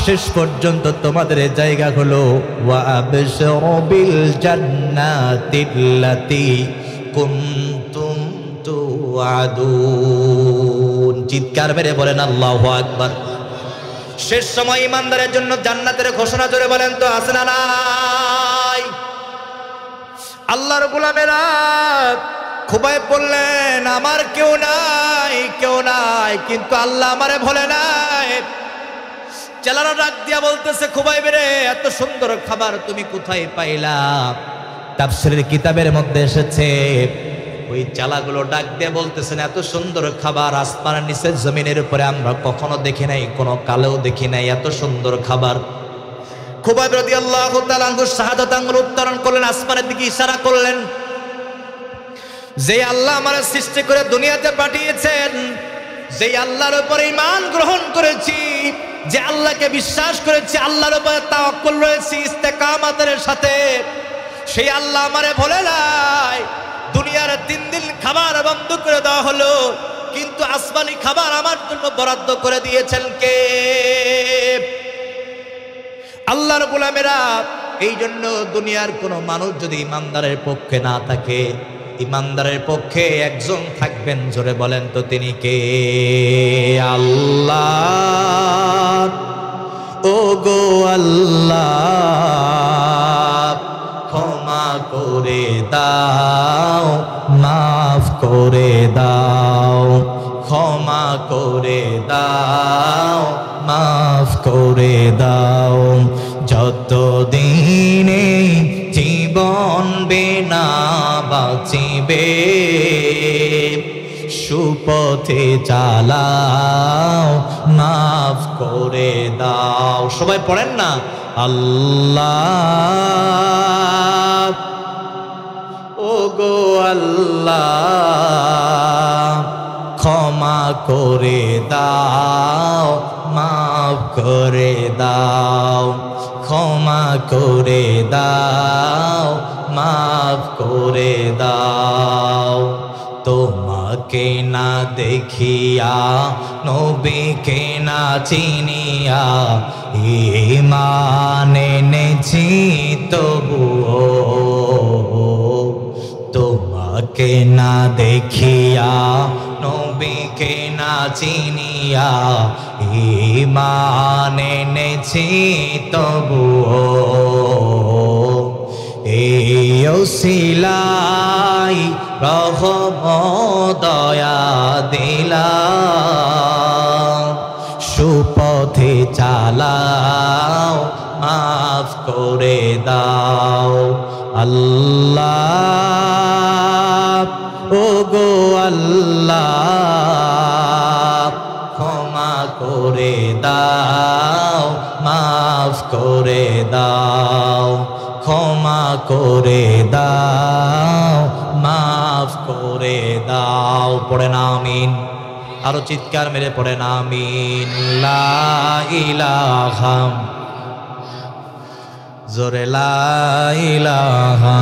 শেষ পর্যন্ত তোমাদের জায়গা হলো ওয়া আবশিরু বিল জান্নাতিল্লাতী কুনতুম তুআদুন। চিৎকার মেরে বলেন আল্লাহু আকবার। শেষ সময় ইমানদারের জন্য জান্নাতের ঘোষণা জোরে বলেন তো আছে না নাই? আল্লাহর গোলামেরা, খুবাইব বললেন আমার কেউ নাই, কেউ নাই, কিন্তু আল্লাহ আমারে ভোলে নাই। চেলারা ডাক দিয়া বলতেছে খুবাইব রে, এত সুন্দর খাবার তুমি কোথায় পাইলা? তাফসীরের কিতাবের মধ্যে এসেছে, ওই চালাগুলো ডাক দিয়ে বলতেছেন এত সুন্দর খাবার আসমানের নিচে জমিনের উপরে আমরা কখনো দেখি নাই, কোনো কালেও দেখি নাই এত সুন্দর খাবার। খুবাইব রাদিয়াল্লাহু তাআলা আনহু শাহাদাত আঙ্গুল উত্তোলন করলেন, আসমানের দিকে ইশারা করলেন, যে আল্লাহ আমারে সৃষ্টি করে দুনিয়াতে পাঠিয়েছেন, যে আল্লাহর উপরে ঈমান গ্রহণ করেছি, যে আল্লাহকে বিশ্বাস করেছি, আল্লাহর উপরে তাওয়াক্কুল রয়েছে ইস্তেকামাতের সাথে, সেই আল্লাহ আমারে ভোলে নাই। দুনিয়ার 3 দিন খাবার বন্ধ করে দেওয়া হলো, কিন্তু আসমানি খাবার আমার জন্য বরাদ্দ করে দিয়েছেন কে? আল্লাহর গোলামেরা, এই জন্য দুনিয়ার কোনো মানুষ যদি ইমানদারের পক্ষে না থাকে, ইমানদারের পক্ষে একজন থাকবেন, জোরে বলেন তো তিনি কে? আল্লাহ। ও গো আল্লাহ, ক্ষমা করে দাও, মাফ করে দাও, ক্ষমা করে দাও, মাফ করে দাও। যতদিনে জীবন বেনা বাঁচিবে, সুপথে চালাও, মাফ করে দাও। সবাই পড়েন না, আল্লাহ। ও গো আল্লাহ, ক্ষমা করে দাও, মাফ করে দাও, ক্ষমা করে দাও, মাফ করে দাও। তোমাকে না দেখিয়া, নবীকে না চিনিয়া, ঈমান এনেছি তবুও, তোমাকে না দেখিয়া, নবীকে না চিনিয়া, ঈমান এনেছি তবুও, এই ওসিলাই রহমত দয়া দিলাম, সুপথে চালাও মাফ করে দাও আল্লাহ, ও গো আল্লাহ ক্ষমা করে দাও, মাফ করে দাও, ক্ষমা করে দাও, মাফ করে দাও। পড়েন আমিন, আরো চিৎকার মেরে পড়েন আমিন। লা ইলাহা, জোরে লা ইলাহা।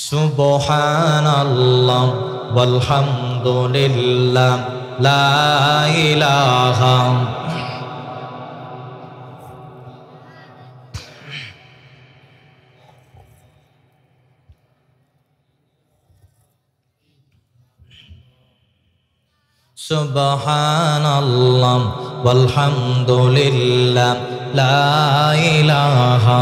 সুবহানাল্লাহ ওয়ালহামদুলিল্লাহ লা ইলাহা। সুবহানাল্লাহ ওয়ালহামদুলিল্লাহ লা ইলাহা।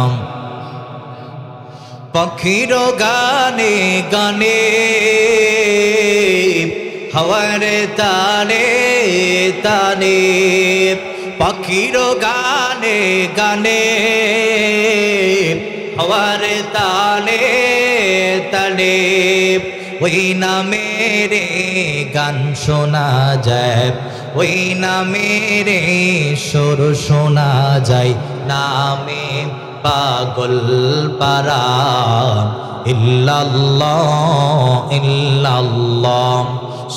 পাখির গানে গানে হাওয়ার তানে তানে, পাখির গানে গানে হাওয়ার তানে তানে, ওই নামেরে গান শোনা যায়, ওই নামেরে সুর শোনা যায়, নামে পাগল পারা ইল্লাল্লাহ ইল্লাল্লাহ।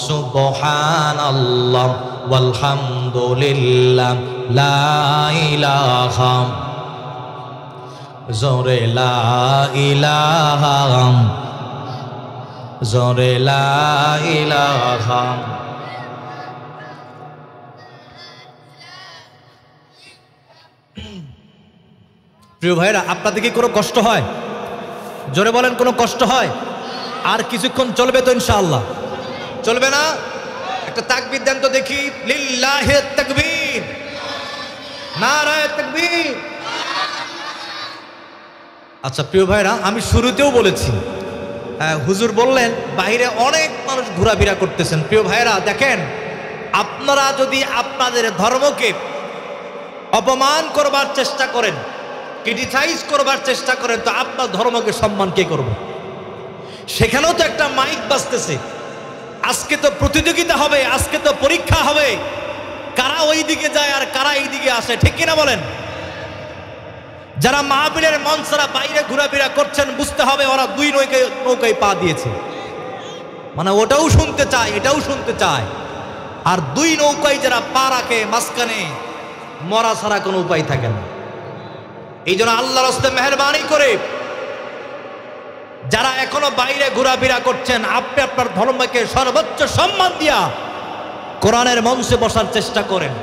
সুবহানাল্লাহ ওয়ালহামদুলিল্লাহ লা ইলাহা, জোরে লা ইলাহা, জোরে লা ইলাহা। প্রিয় ভাইরা, আপনাদের কি কোনো কষ্ট হয়? জোরে বলেন, কোনো কষ্ট হয়? আর কিছুক্ষণ চলবে তো ইনশাআল্লাহ? চলবে না? একটা তাকবীর দেন তো দেখি। লিল্লাহি তাকবীর, নারায়ে তাকবীর। আচ্ছা প্রিয় ভাইরা, আমি শুরুতেও বলেছি, হুজুর বললেন বাইরে অনেক মানুষ ঘোরাফেরা করতেছেন। প্রিয় ভাইরা দেখেন, আপনারা যদি আপনাদের ধর্মকে অপমান করবার চেষ্টা করেন, ক্রিটিসাইজ করবার চেষ্টা করেন, তো আপনার ধর্মকে সম্মান কে করবে? সেখানেও তো একটা মাইক বাজতেছে। আজকে তো প্রতিযোগিতা হবে, আজকে তো পরীক্ষা হবে, কারা ওই দিকে যায় আর কারা এই দিকে আসে, ঠিক কিনা বলেন? যারা মাহফিলের মঞ্চরা বাইরে ঘোরাফেরা করছেন, বুঝতে হবে ওরা দুই নৌকায় পা দিয়েছে, মানে ওটাও শুনতে চায় এটাও শুনতে চায়। আর দুই নৌকায় যারা পা রাখে, মাঝখানে মরা ছাড়া কোনো উপায় থাকে না। এই জন্য আল্লাহর রাস্তে মেহেরবানি করে যারা এখনো বাইরে ঘোরাফেরা করছেন, আপনি আপনার ধর্মকে সর্বোচ্চ সম্মান দিয়া কোরআনের মঞ্চে বসার চেষ্টা করেন।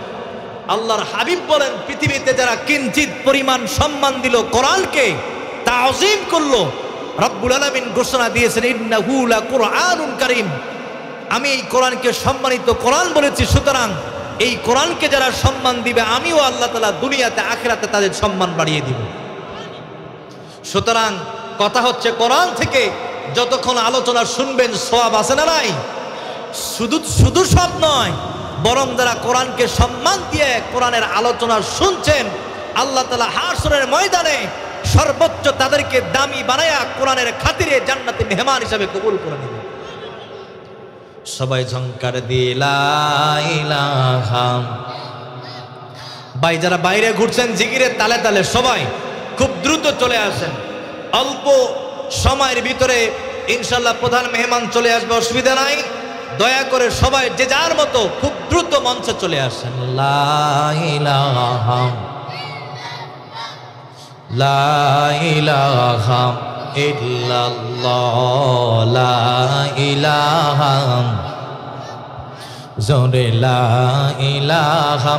আল্লাহর হাবিব বলেন, পৃথিবীতে যারা কিঞ্চিত পরিমাণ সম্মান দিল কোরআনকে, তাজিম করলো, রব্বুল আলামিন ঘোষণা দিয়েছেন ইন্নাহু লাকুরআনুন কারীম, আমি এই কোরআনকে সম্মানিত কোরআন বলেছি। সুতরাং এই কোরআনকে যারা সম্মান দিবে, আমিও আল্লাহ তাআলা দুনিয়াতে আখিরাতে তাদের সম্মান বাড়িয়ে দিব। সুতরাং কথা হচ্ছে, কোরআন থেকে যতক্ষণ আলোচনা শুনবেন সওয়াব আছে না নাই? শুধু সব নয়, বরং যারা কোরআনকে সম্মান দিয়ে কোরআনের আলোচনা শুনছেন, আল্লাহ তাআলা হাশরের ময়দানে সর্বোচ্চ তাদেরকে দামি বানায়া কোরআনের খাতিরে জান্নাতে মেহমান হিসেবে কবুল করে নেবেন। সবাই ঝংকার দিয়ে লা ইলাহা। ভাই যারা বাইরে ঘুরছেন, জিকিরের তালে তালে সবাই খুব দ্রুত চলে আসেন। অল্প সময়ের ভিতরে ইনশাআল্লাহ প্রধান মেহমান চলে আসবে, অসুবিধা নাই। দয়া করে সবাই যে যার মতো খুব দ্রুত মঞ্চে চলে আসেন। লা ইলাহা, লা ইলাহা ইল্লাল্লাহ, লা ইলাহা, জোরে লা ইলাহা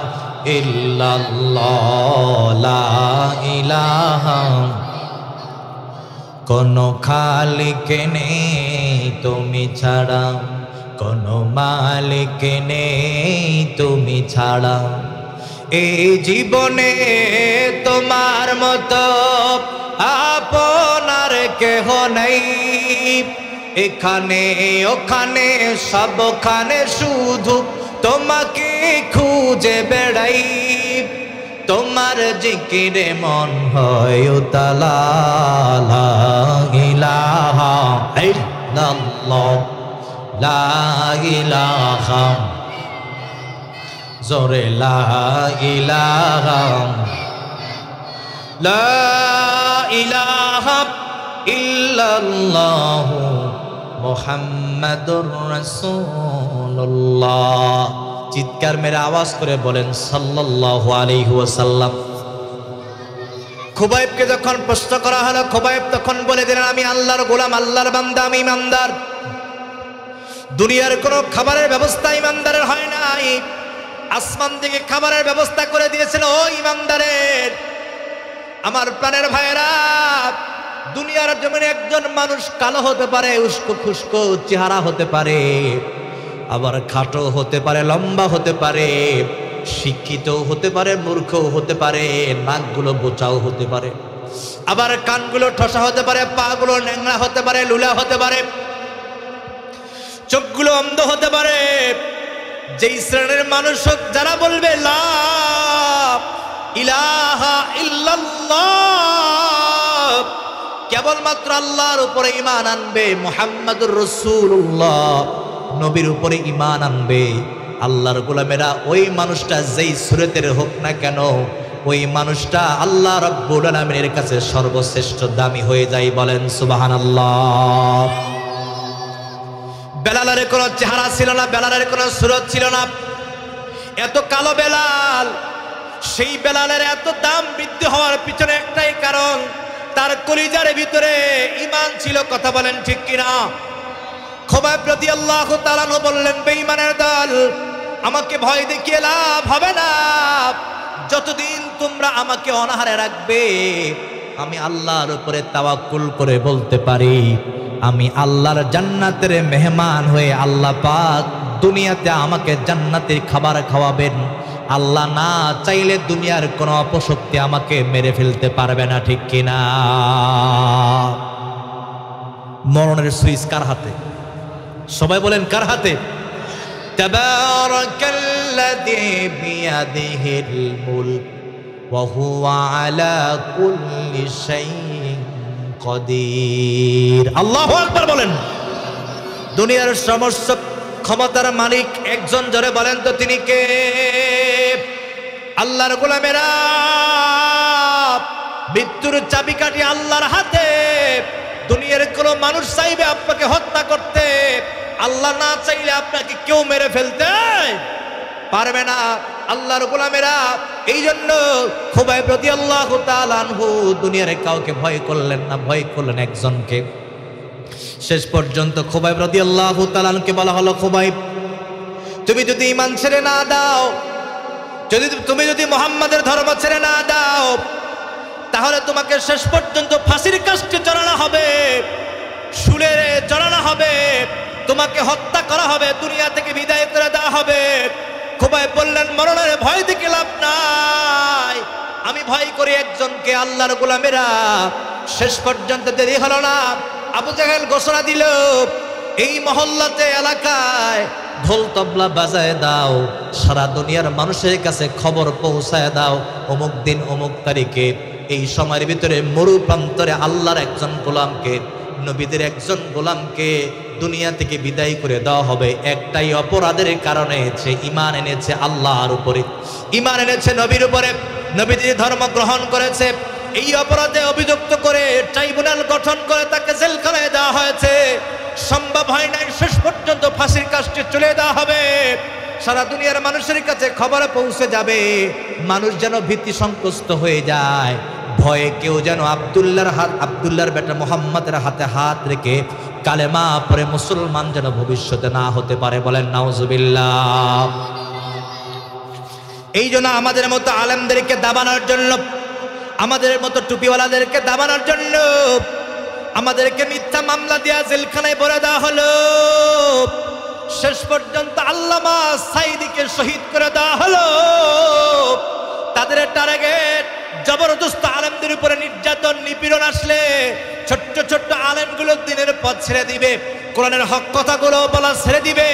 ইল্লাল্লাহ, লা ইলাহা। কোনো খালিক নেই তুমি ছাড়া, কোনো মালিক নেই তুমি ছাড়া, এই জীবনে তোমার মতো আপনার কেহ নাই, এখানে ওখানে সবখানে শুধু তোমাকে খুঁজে বেড়াই। তোমার জিকিরে মন হয় উতলা, লা ইলাহা ইল্লাল্লাহ, লা ইলাহা, জোরে লা ইলাহা, লা ইলাহা ইল্লাল্লাহু মুহাম্মাদুর রাসূলুল্লাহ। চিৎকার মেরে আওয়াজ করে বলেন সাল্লাল্লাহু আলাইহি ওয়াসাল্লাম। খুবাইবকে যখন প্রশ্ন করা হলো, খুবাইব তখন বলে দিলেন, আমি আল্লাহর গোলাম, আল্লাহর বান্দা, আমি ইমানদার। দুনিয়ার কোনো খাবারের ব্যবস্থা ইমানদারের হয় নাই, আসমান থেকে খাবারের ব্যবস্থা করে দিয়েছিল ও ইমানদারের। আমার প্রাণের ভাইয়েরা, দুনিয়ার জমিনে একজন মানুষ কালো হতে পারে, উস্কো খুস্কো চেহারা হতে পারে, আবার খাটো হতে পারে, লম্বা হতে পারে, শিক্ষিত হতে পারে, মূর্খও হতে পারে, নাকগুলো বোচাও হতে পারে, আবার কানগুলো ঠসা হতে পারে, পাগুলো ন্যাংরা হতে পারে, লুলা হতে পারে, চোখগুলো অন্ধ হতে পারে। যেই শ্রেণীর মানুষ হোক, যারা বলবে লা ইলাহা ইল্লাল্লাহ, কেবলমাত্র আল্লাহর উপরে ঈমান আনবে, মুহাম্মাদুর রাসূলুল্লাহ নবীর উপরে ঈমান আনবে, আল্লাহর গোলামেরা ওই মানুষটা যেই সুরতের হোক না কেন, ওই মানুষটা আল্লাহ রাব্বুল আলামিনের কাছে সর্বশ্রেষ্ঠ দামি হয়ে যায়। বলেন সুবহানাল্লাহ। বেলালের কোনো চেহারা ছিল না, বেলালের কোনো সুরত ছিল না, এত কালো বেলাল। সেই বেলালের এত দাম বৃদ্ধি হওয়ার পিছনে একটাই কারণ, তার কলিজার ভিতরে ঈমান ছিল। কথা বলেন ঠিক কিনা? খুবাইব রাদিয়াল্লাহু তাআলা আনহু বললেন, বেঈমানের দল, আমাকে ভয় দেখিয়ে লাভ হবে না। যতদিন তোমরা আমাকে অনাহারে রাখবে, আমি আল্লাহর উপরে তাওয়াক্কুল করে বলতে পারি, আমি আল্লাহর জান্নাতের মেহমান হয়ে আল্লাহ পাক দুনিয়াতে আমাকে জান্নাতের খাবার খাওয়াবেন। আল্লাহ না চাইলে দুনিয়ার কোনো অপশক্তি আমাকে মেরে ফেলতে পারবে না। ঠিক কিনা? মরণের সুইচ কার হাতে? সবাই বলেন কার হাতে? তাবারাকাল্লাযী বিয়াদিহিল মুলক ওয়া হুয়া আলা কুল্লি শাইইন কদির। আল্লাহু আকবার বলেন। দুনিয়ার সমস্ত ক্ষমতার মালিক একজন, জোরে বলেন তো তিনি কে? আল্লাহর গোলামেরা, মৃত্যুর চাবিকাঠি আল্লাহর হাতে। দুনিয়ার কোনো মানুষ চাইবে আপনাকে হত্যা করতে, আল্লাহ না চাইলে আপনাকে কেউ মেরে ফেলতে পারবে না। আল্লাহর গোলামেরা, এই জন্য খুবাইব রাদিয়াল্লাহু তাআলা আনহু দুনিয়ার কাউকে ভয় করলেন না, ভয় করলেন একজনকে। শেষ পর্যন্ত খুবাইব রাদিয়াল্লাহু তাআলা আনহুকে বলা হলো, খুবাইব, তুমি যদি ঈমান ছেড়ে না দাও, তুমি যদি মুহাম্মাদের ধর্ম ছেড়ে না দাও, তাহলে তোমাকে শেষ পর্যন্ত ফাঁসির কাস্টে চড়ানো হবে, শুলে চড়ানো হবে, তোমাকে হত্যা করা হবে, দুনিয়া থেকে বিদায় করে দেওয়া হবে। খুবাইব বললেন, মরণের ভয় থেকে লাভ নাই, আমি ভয় করি একজনকে। আল্লাহর গোলামেরা, শেষ পর্যন্ত দেরি হলো না, আবু জাহেল ঘোষণা দিল, এই মহল্লাতে এলাকায় ঢোল তবলা বাজায় দাও, সারা দুনিয়ার মানুষের কাছে খবর পৌঁছায় দাও, অমুক দিন অমুক তারিখে এই সময়ের ভিতরে মরু প্রান্তরে আল্লাহর একজন গোলামকে, নবীদের একজন গোলামকে দুনিয়া থেকে বিদায় করে দেওয়া হবে। একটাই অপরাধের কারণে, সে ঈমান এনেছে আল্লাহর উপরে, ঈমান এনেছে নবীর উপরে, নবীদের ধর্ম গ্রহণ করেছে। এই অপরাধে অভিযুক্ত করে ট্রাইব্যুনাল গঠন করে তাকে জেলখানায় দেওয়া হয়েছে। সম্ভব হয় নাই, শেষ পর্যন্ত ফাঁসির কাস্টে চলে দেওয়া হবে। সারা দুনিয়ার মানুষের কাছে খবর পৌঁছে যাবে, মানুষ যেন ভীতি সংকুচিত হয়ে যায়, ভয়ে কেউ যেন আব্দুল্লাহর বেটা মুহাম্মাদের হাতে হাত রেখে কালেমা পড়ে মুসলমান যেন ভবিষ্যতে না হতে পারে। বলেন নাউজুবিল্লাহ। এই জন্য আমাদের মতো আলেমদেরকে দাবানোর জন্য, আমাদের মতো টুপিওয়ালাদেরকে দাবানোর জন্য আমাদেরকে মিথ্যা মামলা দিয়া জেলখানায় ভরে দেওয়া হলো। শেষ পর্যন্ত আল্লামা সাইদিকে শহীদ করে দেওয়া হলো। তাদের টার্গেট জবরদস্ত আলেমদের উপরে নির্যাতন নিপীড়ন আসলে ছোট্ট ছোট্ট আলেমগুলো দিনের পথ ছেড়ে দিবে, কোরআনের হক কথাগুলো বলা ছেড়ে দিবে,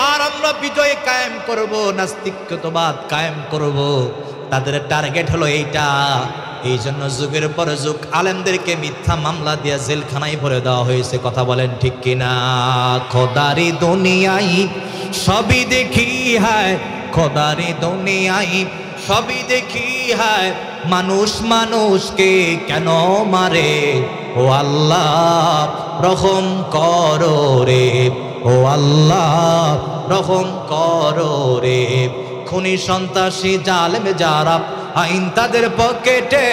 আর আমরা বিজয় কায়েম করব, নাস্তিকতাবাদ কায়েম করব। তাদের টার্গেট হলো এইটা। এই জন্য যুগের পর যুগ আলেমদেরকে মিথ্যা মামলা দিয়ে জেলখানায় ভরে দেওয়া হয়েছে। কথা বলেন ঠিক কিনা? খোদারি দুনিয়াই সবই দেখি হায়, খোদারি দুনিয়াই সবই দেখি হায়, মানুষ মানুষকে কেন মারে? ও আল্লাহ রহম করো রে, ও আল্লাহ রহম করো রে। খুনি সন্ত্রাসী জালেম যারা, আইন তাদের পকেটে,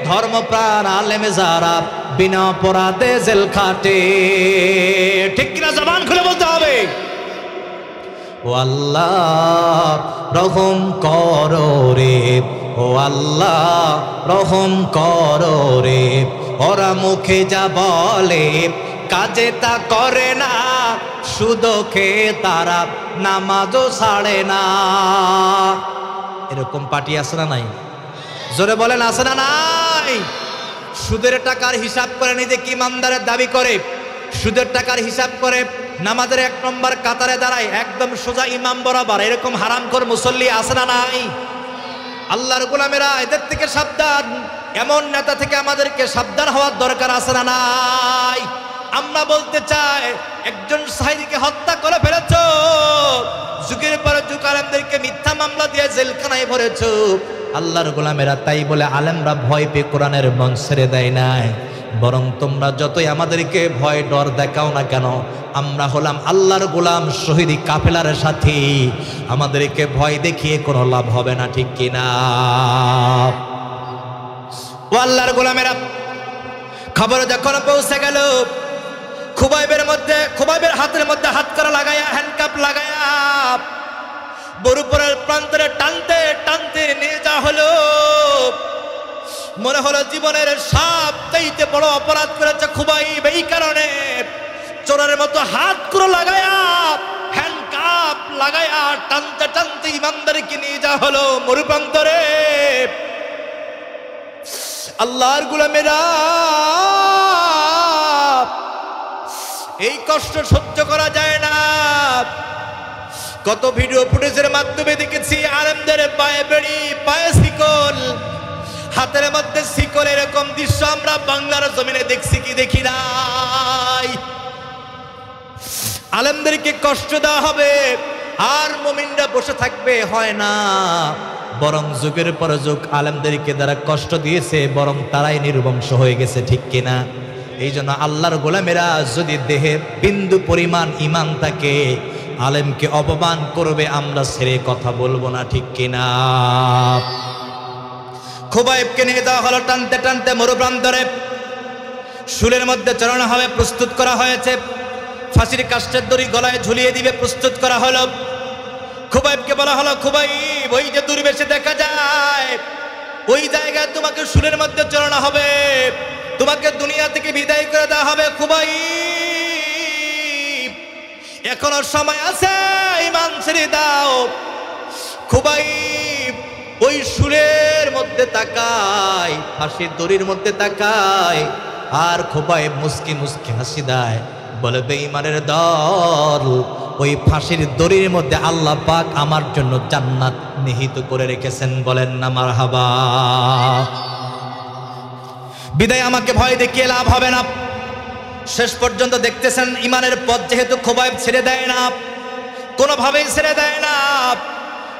ধর্মপ্রাণ আলেম যারা বিনা অপরাধে জেল খাটে। ঠিক কিনা? জবান খুলে বলতে হবে। ও আল্লাহ রহম করো রে, ও আল্লাহ রহম করো রে। ওরা মুখে যা বলে কাজে তা করে না, সুদো খেয়ে তারা নামাজও ছাড়ে না। এরকম পার্টি আছে না নাই? জোরে বলেন আছে না নাই? সুদের টাকার হিসাব করে নিজেকে ইমানদারের দাবি করে, সুদের টাকার হিসাব করে নামাজের 1 নম্বর কাতারে দাঁড়ায়, একদম সোজা ইমাম বরাবর। এরকম হারামখোর মুসল্লি আছে না নাই? আল্লাহর গোলামেরা এদের থেকে সাবধান। এমন নেতা থেকে আমাদেরকে সাবধান হওয়ার দরকার আছে না নাই? আমরা বলতে চাই, একজন সাহাবীকে হত্যা করে ফেলেছ, যুগের পর যুগ আলেমদেরকে মিথ্যা মামলা দিয়ে জেলখানায় ভরেছ। আল্লাহর গোলামেরা তাই বলে আলেমরা ভয় পেয়ে কোরআনের মন ছেড়ে দেয় নাই, বরং তোমরা যতই আমাদেরকে ভয় ডর দেখাও না কেন, আমরা হলাম আল্লাহর গোলাম, শহীদি কাফেলার সাথী। আমাদেরকে ভয় দেখিয়ে কোনো লাভ হবে না। ঠিক কিনা? ও আল্লাহর গোলামেরা, খবর যখন পৌঁছে গেল, খুবাইবের হাতের মধ্যে হাত করা লাগায়া, হ্যান্ডকাপ লাগায়া বরুপুরের প্রান্তরে টানতে টানতে নিয়ে যাওয়া হলো। মনে হলো জীবনের সবচাইতে বড় অপরাধ করেছে খুবাইব। এই কারণে চোরের মতো হাত করে লাগায়া, হ্যান্ডকাপ লাগায়া টানতে টানতে ইমানদারকে নিয়ে যাওয়া হলো মরুপ্রান্তরে। আল্লাহর গোলামেরা, এই কষ্ট সহ্য করা যায় না। কত ভিডিও ফুটেজের মাধ্যমে দেখেছি আলেমদের পায়ে বেড়ি, পায়ে শিকল, হাতের মধ্যে শিকল। এরকম দৃশ্য আমরা বাংলার জমিনে দেখছি কি দেখি নাই? আলেমদেরকে কষ্ট দেওয়া হবে আর মুমিনরা বসে থাকবে, হয় না। বরং যুগের পর যুগ আলেমদেরকে যারা কষ্ট দিয়েছে, বরং তারাই নির্বংশ হয়ে গেছে। ঠিক কিনা? এই জন্য আল্লাহর গোলামেরা, যদি দেহে বিন্দু পরিমাণ ইমান থাকে, আলেমকে অপমান করবে আমরা ছেড়ে কথা বলবো না। ঠিক কিনা? খুবাইবকে নিয়ে যাওয়া হলো টানতে টানতে মরুপ্রান্তরে। শুলের মধ্যে চড়ানো হবে, প্রস্তুত করা হয়েছে। ফাঁসির কাষ্ঠের দড়ি গলায় ঝুলিয়ে দিবে, প্রস্তুত করা হলো। খুবাইবকে বলা হলো, খুবাইব, ওই যে দূরবেশে দেখা যায়, ওই জায়গায় তোমাকে শুলের মধ্যে চড়ানো হবে, তোমাকে দুনিয়া থেকে বিদায় করে দেওয়া হবে। খুবাইব, এখনো সময় আছে, ঈমান ছেড়ে দাও। খুবাইব ওই শুলের মধ্যে তাকায়, ফাঁসির দড়ির মধ্যে তাকায়, আর খুবাইব মুস্কি মুস্কি হাসি দেয়, বলে বেঈমানের দল, ওই ফাঁসির দড়ির মধ্যে আল্লাহ পাক আমার জন্য জান্নাত নিহিত করে রেখেছেন। বলেন না মারহাবা। বিদায় আমাকে ভয় দেখিয়ে লাভ হবে না। শেষ পর্যন্ত দেখতেছেন ইমানের পথ যেহেতু খুবাইব ছেড়ে দেয় না, কোনোভাবেই ছেড়ে দেয় না।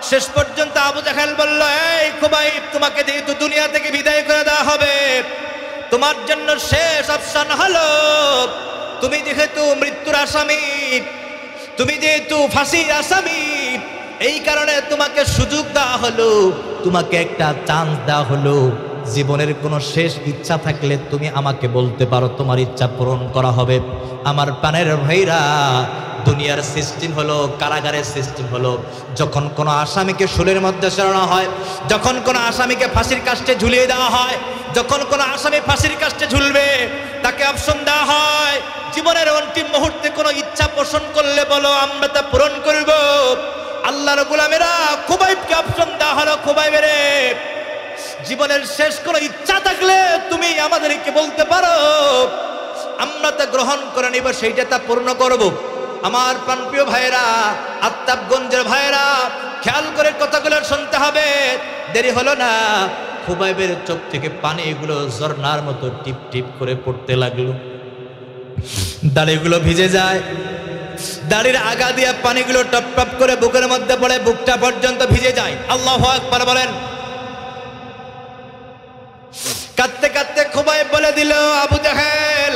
শেষ পর্যন্ত আবু জাহেল বলল, এই খুবাইব, তোমাকে যেহেতু দুনিয়া থেকে বিদায় করে দেওয়া হবে, তোমার জন্য শেষ অপশন হলো, তুমি যেহেতু মৃত্যুর আসামি, তুমি যেহেতু ফাঁসির আসামি, এই কারণে তোমাকে সুযোগ দেওয়া হলো, তোমাকে একটা চান্স দেওয়া হলো। জীবনের কোনো শেষ ইচ্ছা থাকলে তুমি আমাকে বলতে পারো, তোমার ইচ্ছা পূরণ করা হবে। আমার প্রাণের ভাইরা, দুনিয়ার সিস্টেম হলো, কারাগারের সিস্টেম হলো, যখন কোনো আসামিকে শুলের মধ্যে চড়ানো হয়, যখন কোনো আসামিকে ফাঁসির কাস্টে ঝুলিয়ে দেওয়া হয়, যখন কোনো আসামি ফাঁসির কাস্টে ঝুলবে, তাকে অপশন দেওয়া হয়, জীবনের অন্তিম মুহূর্তে কোনো ইচ্ছা পোষণ করলে বলো, আমরা তা পূরণ করব। আল্লাহর গোলামেরা খুবাইবকে অপশন দেওয়া হলো, খুবাইব রে জীবনের শেষ কোনো ইচ্ছা থাকলে তুমি আমাদেরকে বলতে পারো, আমরা তা গ্রহণ করে নিব, সেইটা তা পূর্ণ করব। আমার প্রাণপ্রিয় ভাইরা, আত্তাবগঞ্জের ভাইরা, খেয়াল করে কথাগুলো শুনতে হবে। দেরি হলো না, খুবাইবের চোখ থেকে পানিগুলো ঝর্ণার মতো টিপ টিপ করে পড়তে লাগলো। দাড়িগুলো ভিজে যায়, দাড়ির আগা দিয়ে পানিগুলো টপ টপ করে বুকের মধ্যে পড়ে, বুকটা পর্যন্ত ভিজে যায়। আল্লাহু আকবার বলেন। কাঁদতে কাঁদতে খুবাইব বলে দিল, আবু জাহেল,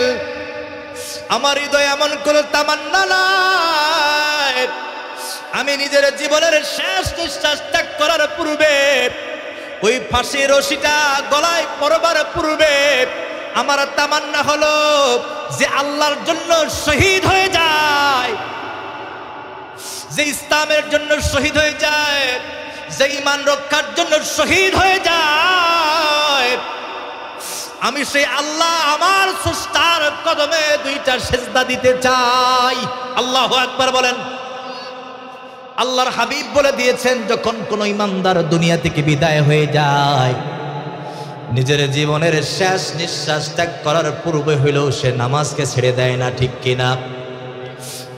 আমার হৃদয়ে এমন কোন তামান্না নাই, আমি নিজের জীবনের শেষ নিঃশ্বাস ত্যাগ করার পূর্বে, ওই ফাঁসির রশিটা গলায় পড়বার পূর্বে আমার তামান্না হলো যে আল্লাহর জন্য শহীদ হয়ে যায়, যে ইসলামের জন্য শহীদ হয়ে যায়, যে ঈমান রক্ষার জন্য শহীদ হয়ে যায়, আমি সেই আল্লাহ আমার স্রষ্টার কদমে দুইটা সেজদা দিতে চাই। আল্লাহু আকবার বলেন। আল্লাহর হাবিব বলে দিয়েছেন, যখন কোন ইমানদার দুনিয়া থেকে বিদায় হয়ে যায়, নিজের জীবনের শেষ নিঃশ্বাস ত্যাগ করার পূর্বে হইলেও সে নামাজকে ছেড়ে দেয় না, ঠিক কিনা?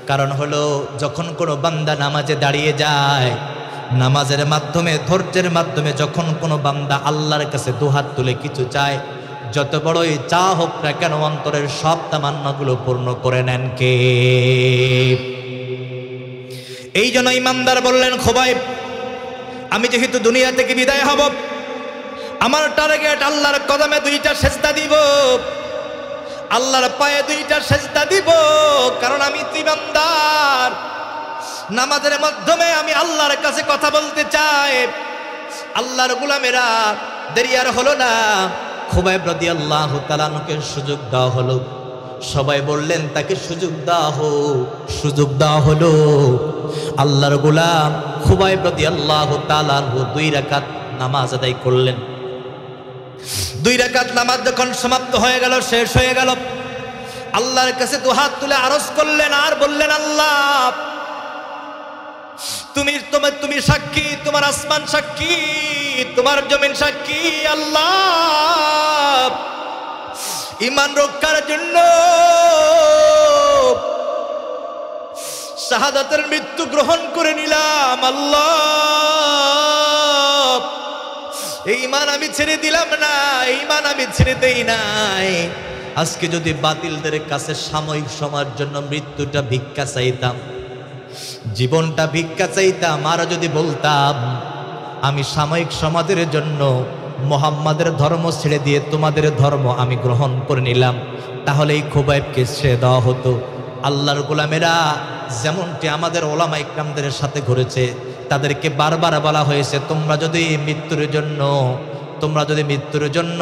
কারণ হলো, যখন কোনো বান্দা নামাজে দাঁড়িয়ে যায়, নামাজের মাধ্যমে, ধৈর্যের মাধ্যমে যখন কোনো বান্দা আল্লাহর কাছে দুহাত তুলে কিছু চায়, যত বড়ই চা হোক না কেন, অন্তরের সব তামান্নাগুলো পূর্ণ করে নেন কে? এই জন্য ইমানদার বললেন, খুবাইব, আমি যেহেতু দুনিয়া থেকে বিদায় হব, আমার টার্গেট আল্লাহর কদমে দুইটা সেজদা দিব, আল্লাহর পায়ে দুইটা সেজদা দিব, কারণ আমি ইমানদার। নামাজের মাধ্যমে আমি আল্লাহর কাছে কথা বলতে চাই। আল্লাহর গোলামেরা, দেরি আর হলো না, খুবাইব রাদিয়াল্লাহু তাআলা আনহুকে সুযোগ দেওয়া হলো। সবাই বললেন তাকে সুযোগ দেওয়া হোক, সুযোগ দেওয়া হলো। আল্লাহর গোলাম খুবাইব রাদিয়াল্লাহু তাআলা আনহু 2 রাকাত নামাজ আদায় করলেন। 2 রাকাত নামাজ যখন সমাপ্ত হয়ে গেল, শেষ হয়ে গেল, আল্লাহর কাছে দুহাত তুলে আরজ করলেন আর বললেন, আল্লাহ, তুমি সাক্ষী, তোমার আসমান সাক্ষী, তোমার জমিন সাক্ষী। আল্লাহ, ঈমান রক্ষার জন্য শাহাদাতের মৃত্যু গ্রহণ করে নিলাম। আল্লাহ, এই ঈমান আমি ছেড়ে দিলাম না, এই ঈমান আমি ছেড়ে দেই নাই। আজকে যদি বাতিলদের কাছে সাময়িক সময়ের জন্য মৃত্যুটা ভিক্ষা চাইতাম, জীবনটা ভিক্ষা চাইতাম, আর যদি বলতাম আমি সাময়িক সমাজের জন্য মুহাম্মাদের ধর্ম ছেড়ে দিয়ে তোমাদের ধর্ম আমি গ্রহণ করে নিলাম, তাহলে এই খুবাইবকে ছেড়ে দেওয়া হতো। আল্লাহর গোলামেরা, যেমনটি আমাদের ওলামা ইকরামদের সাথে ঘটেছে, তাদেরকে বারবার বলা হয়েছে, তোমরা যদি মৃত্যুর জন্য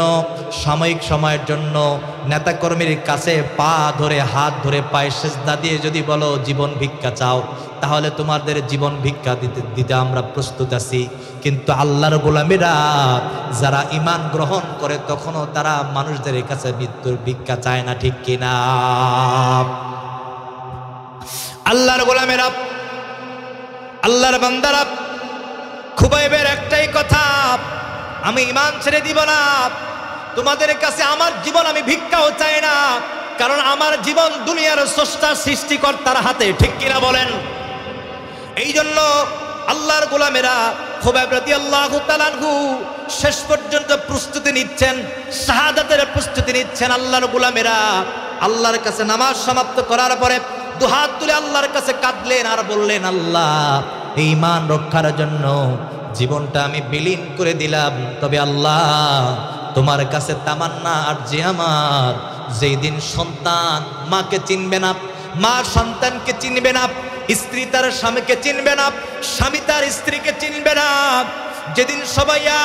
সাময়িক সময়ের জন্য নেতাকর্মীর কাছে পা ধরে, হাত ধরে, পায়ে সেজদা দিয়ে যদি বলো জীবন ভিক্ষা চাও, তাহলে তোমাদের জীবন ভিক্ষা দিতে আমরা প্রস্তুত আছি। কিন্তু আল্লাহর গোলামেরা যারা ঈমান গ্রহণ করে, তখনও তারা মানুষদের কাছে মৃত্যুর ভিক্ষা চায় না, ঠিক কিনা? আল্লাহর গোলামেরা, আল্লাহর বান্দারা, খুবাইবের একটাই কথা, আমি ঈমান ছেড়ে দিব না, তোমাদের কাছে আমার জীবন আমি ভিক্ষাও চাই না, কারণ আমার জীবন দুনিয়ার স্রষ্টা সৃষ্টিকর্তার হাতে, ঠিক কিনা বলেন? এই জন্য আল্লাহর গোলামেরা খুবাইব রাদিয়াল্লাহু তাআলা আনহু শেষ পর্যন্ত প্রস্তুতি নিচ্ছেন, শাহাদাতের প্রস্তুতি নিচ্ছেন। আল্লাহর গোলামেরা আল্লাহর কাছে নামাজ সমাপ্ত করার পরে দুহাত তুলে আল্লাহর কাছে কাঁদলেন আর বললেন, আল্লাহ, এই ঈমান রক্ষার জন্য জীবনটা আমি বিলীন করে দিলাম, তবে আল্লাহ, তোমার কাছে তামান্না আর যে আমার, যেই দিন সন্তান মাকে চিনবে না, মা সন্তানকে চিনবে না, স্ত্রী তার স্বামীকে চিনবে না, স্বামী তার স্ত্রীকে চিনবে না, যেদিন সবাই ইয়া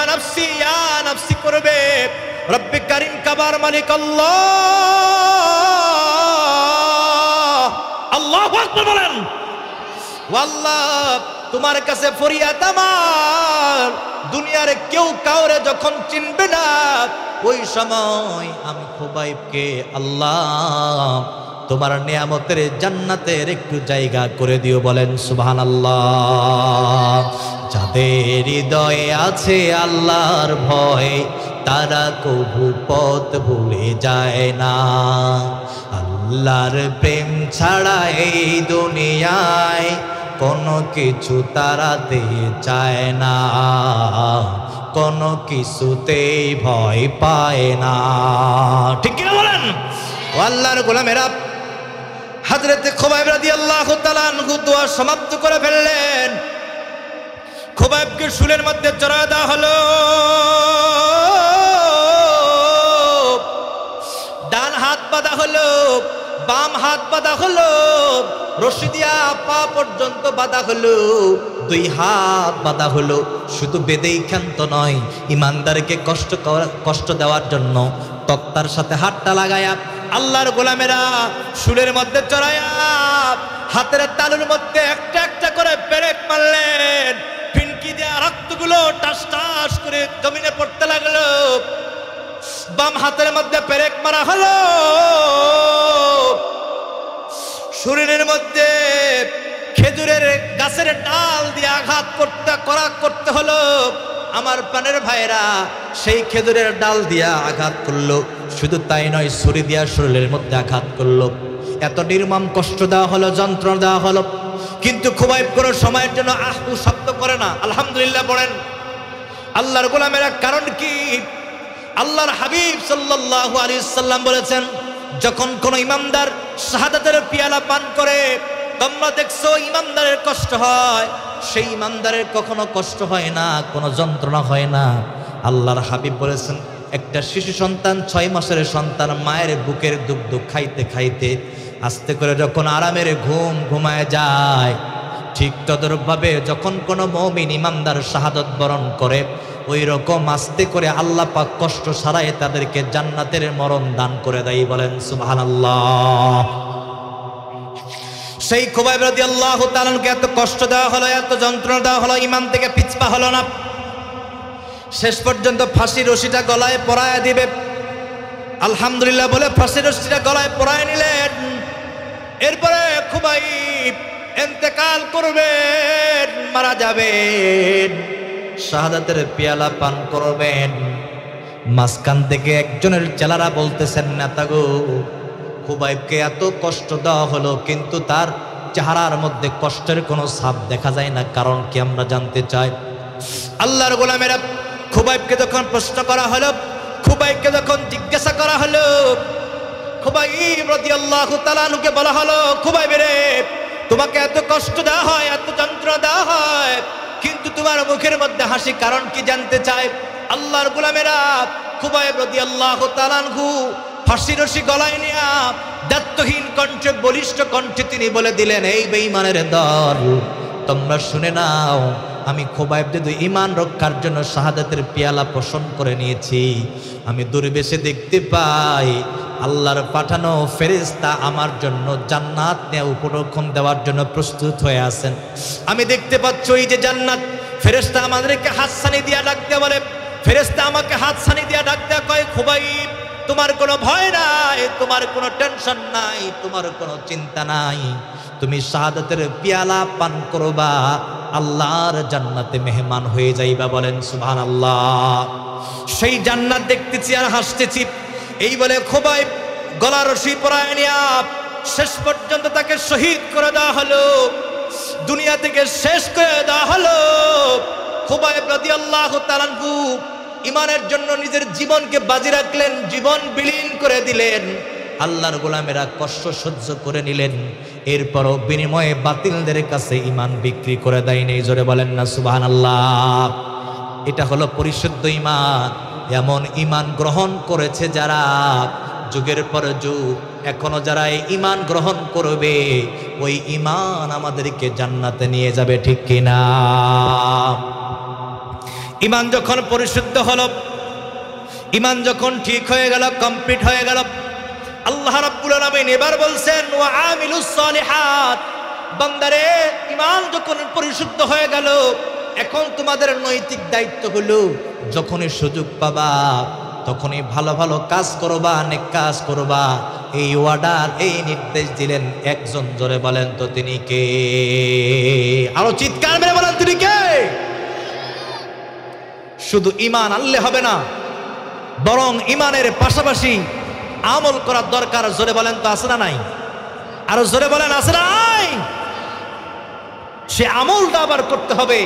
নাফসি করবে, রব্বে কারীম কাবার মালিক আল্লাহ, আল্লাহু আকবার বলেন। আল্লাহ, তোমার কাছে ফরিয়াদ আমার, দুনিয়ার কেউ কাউরে যখন চিনবে না, ওই সময় আমি খুবাইবকে আল্লাহ তোমার নিয়ামতের জান্নাতের একটু জায়গা করে দিও, বলেন সুবহানাল্লাহ। যাদের হৃদয়ে আছে আল্লাহর ভয়, তারা কবু পথ ভুলে যায় না। আল্লাহর প্রেম ছাড়া এই দুনিয়ায় কোনো কিছু তারাতে চায় না, কোনো কিছুতেই ভয় পায় না। ঠিক কিনা বলেন? ও আল্লাহর গোলামেরা, হযরত খুবাইব রাদিয়াল্লাহু তাআলা আনহু দোয়া সমাপ্ত করে ফেললেন। খুবাইবকে শুলের মধ্যে চড়ায় দেওয়া হলো। ডান হাত বাঁধা হলো, বাম হাত বাঁধা হলো, রশি দিয়া পা পর্যন্ত বাঁধা হলো, দুই হাত বাঁধা হলো। শুধু বেঁধেই ক্ষান্ত নয়, ইমানদারকে কষ্ট দেওয়ার জন্য তক্তার সাথে হাতটা লাগায়া আল্লাহর গোলামেরা শুলের মধ্যে চড়াইয়া হাতের তালুর মধ্যে একটা একটা করে পেরেক মারলেন। ফিনকি দেয়া রক্তগুলো টাস টাস করে জমিনে পড়তে লাগলো। বাম হাতের মধ্যে পেরেক মারা হলো, শরীরের মধ্যে খেজুরের গাছের ডাল দিয়ে আঘাত করতে হলো। আমার প্রাণের ভাইরা, সেই খেজুরের ডাল দিয়া আঘাত করলো। শুধু তাই নয়, ছুরি দিয়া শরীরের মধ্যে আঘাত করলো। এত নির্মম কষ্ট দেওয়া হলো, যন্ত্রণা দেওয়া হলো, কিন্তু খুবাইব কোনো সময়ের জন্য আহু শব্দ করে না। আলহামদুলিল্লাহ বলেন। আল্লাহর গোলামেরা, কারণ কি? আল্লাহর হাবিব সাল্লাল্লাহু আলাইহি সাল্লাম বলেছেন, যখন কোন ইমানদার শাহাদাতের পিয়ালা পান করে, তোমরা দেখছো ইমানদারের কষ্ট হয়, সেই ইমানদারের কখনো কষ্ট হয় না, কোনো যন্ত্রণা হয় না। আল্লাহর হাবিব বলেছেন, একটা শিশু সন্তান, 6 মাসের সন্তান মায়ের বুকের দুগ্ধ খাইতে খাইতে আস্তে করে যখন আরামের ঘুম ঘুমায় যায়, ঠিক তদরূপভাবে যখন কোনো মুমিন ইমানদার শাহাদাত বরণ করে, ওই রকম আস্তে করে আল্লাহ পাক কষ্ট ছাড়াই তাদেরকে জান্নাতের মরণ দান করে দেয়। বলেন সুবহানাল্লাহ। সেই খুবাইব রাদিয়াল্লাহু তাআলাকে এত কষ্ট দেওয়া হলো, এত যন্ত্রণা দেওয়া হলো, ইমান থেকে পিছপা হলো না। শেষ পর্যন্ত ফাঁসির রশিটা গলায় পরায় দিবে। আলহামদুলিল্লাহ বলে ফাঁসির রশিটা গলায় পরায় নিলেন। এরপরে খুবাইব ইন্তেকাল করবেন, মারা যাবেন, শাহাদাতের পেয়ালা পান করবেন। মাঝখান থেকে একজনের চেলারা বলতেছেন, নেতা গো, খুবাইবকে এত কষ্ট দেওয়া হলো, কিন্তু তার চেহারার মধ্যে কষ্টের কোনো ছাপ দেখা যায় না, কারণ কি আমরা জানতে চাই। আল্লাহর গোলামেরা, খুবাইবকে যখন প্রশ্ন করা হলো, খুবাইবকে যখন জিজ্ঞাসা করা হলো, খুবাইব রাদিয়াল্লাহু তাআলা আনহুকে বলা হলো, খুবাইব রে, তোমাকে এত কষ্ট দেওয়া হয়, এত যন্ত্রণা দেওয়া হয়, কিন্তু তোমার মুখের মধ্যে হাসি, কারণ কি জানতে চাই। আল্লাহর গোলামেরা, খুবাইব রাদিয়াল্লাহু তাআলা আনহু ফাঁসির রশি গলায় নিয়া দায়িত্বহীন কণ্ঠে, বলিষ্ঠ কণ্ঠে তিনি বলে দিলেন, এই বেঈমানের দল, তোমরা শুনে নাও, আমি খুবাইব যদি ঈমান রক্ষার জন্য শাহাদাতের পেয়ালা পোষণ করে নিয়েছি। আমি দূরবেশে দেখতে পাই আল্লাহর পাঠানো ফেরেশতা আমার জন্য জান্নাত নিয়ে উপরক্ষণ দেওয়ার জন্য প্রস্তুত হয়ে আছেন। আমি দেখতে পাচ্ছি এই যে জান্নাত, ফেরেশতা আমাদেরকে হাতছানি দিয়া ডাকতে বলে, ফেরেশতা আমাকে হাতছানি দিয়া ডাকতে কয়, খুবাইব তোমার কোনো ভয় নাই, তোমার কোনো টেনশন নাই, তোমার কোনো চিন্তা নাই, তুমি শাহাদাতের পেয়ালা পান করবা, আল্লাহর জান্নাতে মেহমান হয়ে যাইবা। বলেন সুবহানাল্লাহ। সেই জান্নাত দেখতেছি আর হাসতেছি। এই বলে খুবাইব গলার রশি পরায় নিয়া শেষ পর্যন্ত তাকে শহীদ করে দেওয়া হলো, দুনিয়া থেকে শেষ করে দেওয়া হলো। খুবাইব রাদিয়াল্লাহু তাআলা আনহু ইমানের জন্য নিজের জীবনকে বাজি রাখলেন, জীবন বিলীন করে দিলেন। আল্লাহর গোলামেরা কষ্ট সহ্য করে নিলেন, এরপরও বিনিময়ে বাতিলদের কাছে ইমান বিক্রি করে দেয়নি। জোরে বলেন না সুবহানাল্লাহ। এটা হলো পরিশুদ্ধ ইমান। এমন ইমান গ্রহণ করেছে যারা, যুগের পর যুগ এখনো যারা এই ইমান গ্রহণ করবে, ওই ইমান আমাদেরকে জান্নাতে নিয়ে যাবে। ঠিক কিনা? ইমান যখন পরিশুদ্ধ হলো, ইমান যখন ঠিক হয়ে গেল, কমপ্লিট হয়ে গেল, আল্লাহ রাব্বুল আলামিন এবার বলছেন, ওয়া আমিলুস সালিহাত, বান্দারে ইমান যখন পরিশুদ্ধ হয়ে গেল, এখন তোমাদের নৈতিক দায়িত্ব হলো, যখনই সুযোগ পাবা তখনই ভালো ভালো কাজ করবা, নেক কাজ করবা। এই অর্ডার, এই নির্দেশ দিলেন একজন। জোরে বলেন তো তিনি কে? আরো চিৎকার মেরে বলেন তিনি কে? শুধু ঈমান আনলে হবে না, বরং ঈমানের পাশাপাশি আমল করার দরকার। জোরে বলেন তো আছে না নাই? আরো জোরে বলেন আছে না নাই? সে আমলটা আবার করতে হবে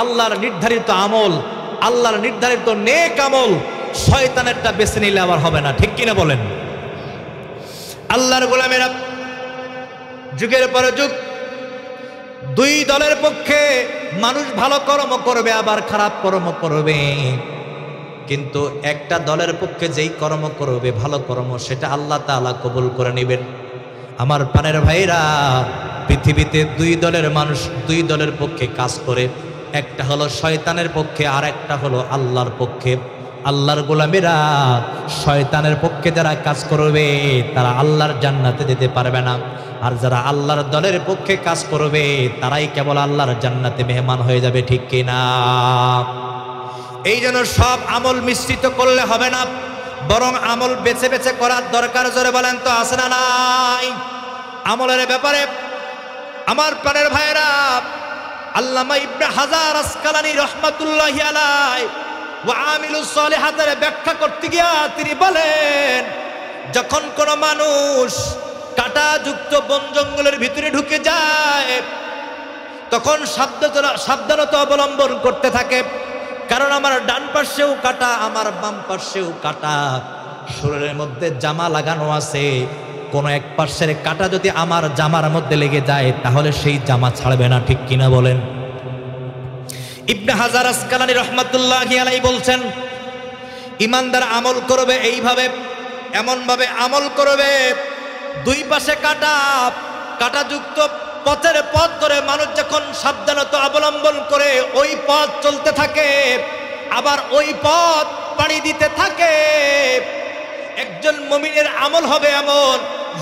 আল্লাহর নির্ধারিত আমল, আল্লাহর নির্ধারিত নেক আমল। শয়তানেরটা বেছে নিলে আবার হবে না, ঠিক কিনা বলেন? আল্লাহর গোলামেরা যুগের পরে যুগ দুই দলের পক্ষে মানুষ ভালো কর্ম করবে আবার খারাপ কর্ম করবে, কিন্তু একটা দলের পক্ষে যেই কর্ম করবে ভালো কর্ম, সেটা আল্লাহ তাআলা কবুল করে নেবেন। আমার প্রাণের ভাইরা, পৃথিবীতে দুই দলের মানুষ দুই দলের পক্ষে কাজ করে, একটা হলো শয়তানের পক্ষে আর একটা হলো আল্লাহর পক্ষে। আল্লাহর গোলামেরা, শয়তানের পক্ষে যারা কাজ করবে তারা আল্লাহর জান্নাতে যেতে পারবে না, আর যারা আল্লাহর দলের পক্ষে কাজ করবে তারাই কেবল আল্লাহর জান্নাতে মেহমান হয়ে যাবে, ঠিক কিনা? এই জন্য সব আমল মিশ্রিত করলে হবে না, বরং আমল বেছে বেছে করার দরকার। জোরে বলেন তো আছে না নাই? আমলের ব্যাপারে আমার প্রাণের ভাইয়েরা, আল্লামা ইবনে হাজার আসকালানী রহমাতুল্লাহি আলাইহি ওয়া আমিলুস সালিহাতের ব্যাখ্যা করতে গিয়া তিনি বলেন, যখন কোন মানুষ কাঁটাযুক্ত বন জঙ্গলের ভিতরে ঢুকে যায় তখন সাবধানতা অবলম্বন করতে থাকে, কারণ আমার ডান পাশেও কাঁটা, আমার বাম পাশেও কাঁটা, শরীরের মধ্যে জামা লাগানো আছে। কোনো এক পাশের কাঁটা যদি আমার জামার মধ্যে লেগে যায় তাহলে সেই জামা ছাড়বে না, ঠিক কিনা বলেন? ইবনে হাজার আসকালানী রাহমাতুল্লাহি আলাইহি বলছেন, ঈমানদার আমল করবে এইভাবে, এমন ভাবে আমল করবে দুই পাশে কাঁটা, কাঁটাযুক্ত পথের পথ ধরে মানুষ যখন সাবধানতা অবলম্বন করে ওই পথ চলতে থাকে, আবার ওই পথ পাড়ি দিতে থাকে। একজন মুমিনের আমল হবে এমন,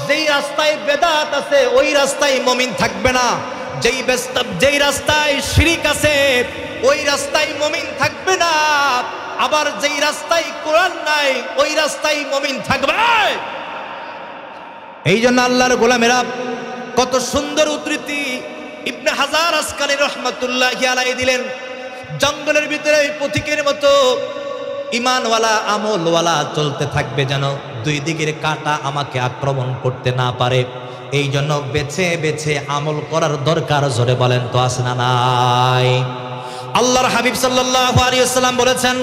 যেই রাস্তায় বেদাত আছে ওই রাস্তায় মুমিন থাকবে না, যেই রাস্তায় শিরিক আছে ওই রাস্তায় মুমিন থাকবে না, আবার যেই রাস্তায় কোরআন নাই ওই রাস্তায় মুমিন থাকবে। এই জন্য আল্লাহর গোলামেরা, কত সুন্দর উদ্ধৃতি ইবনে হাজার আসকালী রহমাতুল্লাহি আলাইহি দিলেন। জঙ্গলের ভিতরে পথিকের মতো ঈমানওয়ালা আমলওয়ালা চলতে থাকবে, যেন দুই দিকের কাঁটা আমাকে আক্রমণ করতে না পারে। এই জন্য বেছে বেছে আমল করার দরকার। জোরে বলেন তো আছে না নাই? আল্লাহর হাবিব সাল্লাল্লাহু আলাইহি ওয়াসাল্লাম বলেছেন,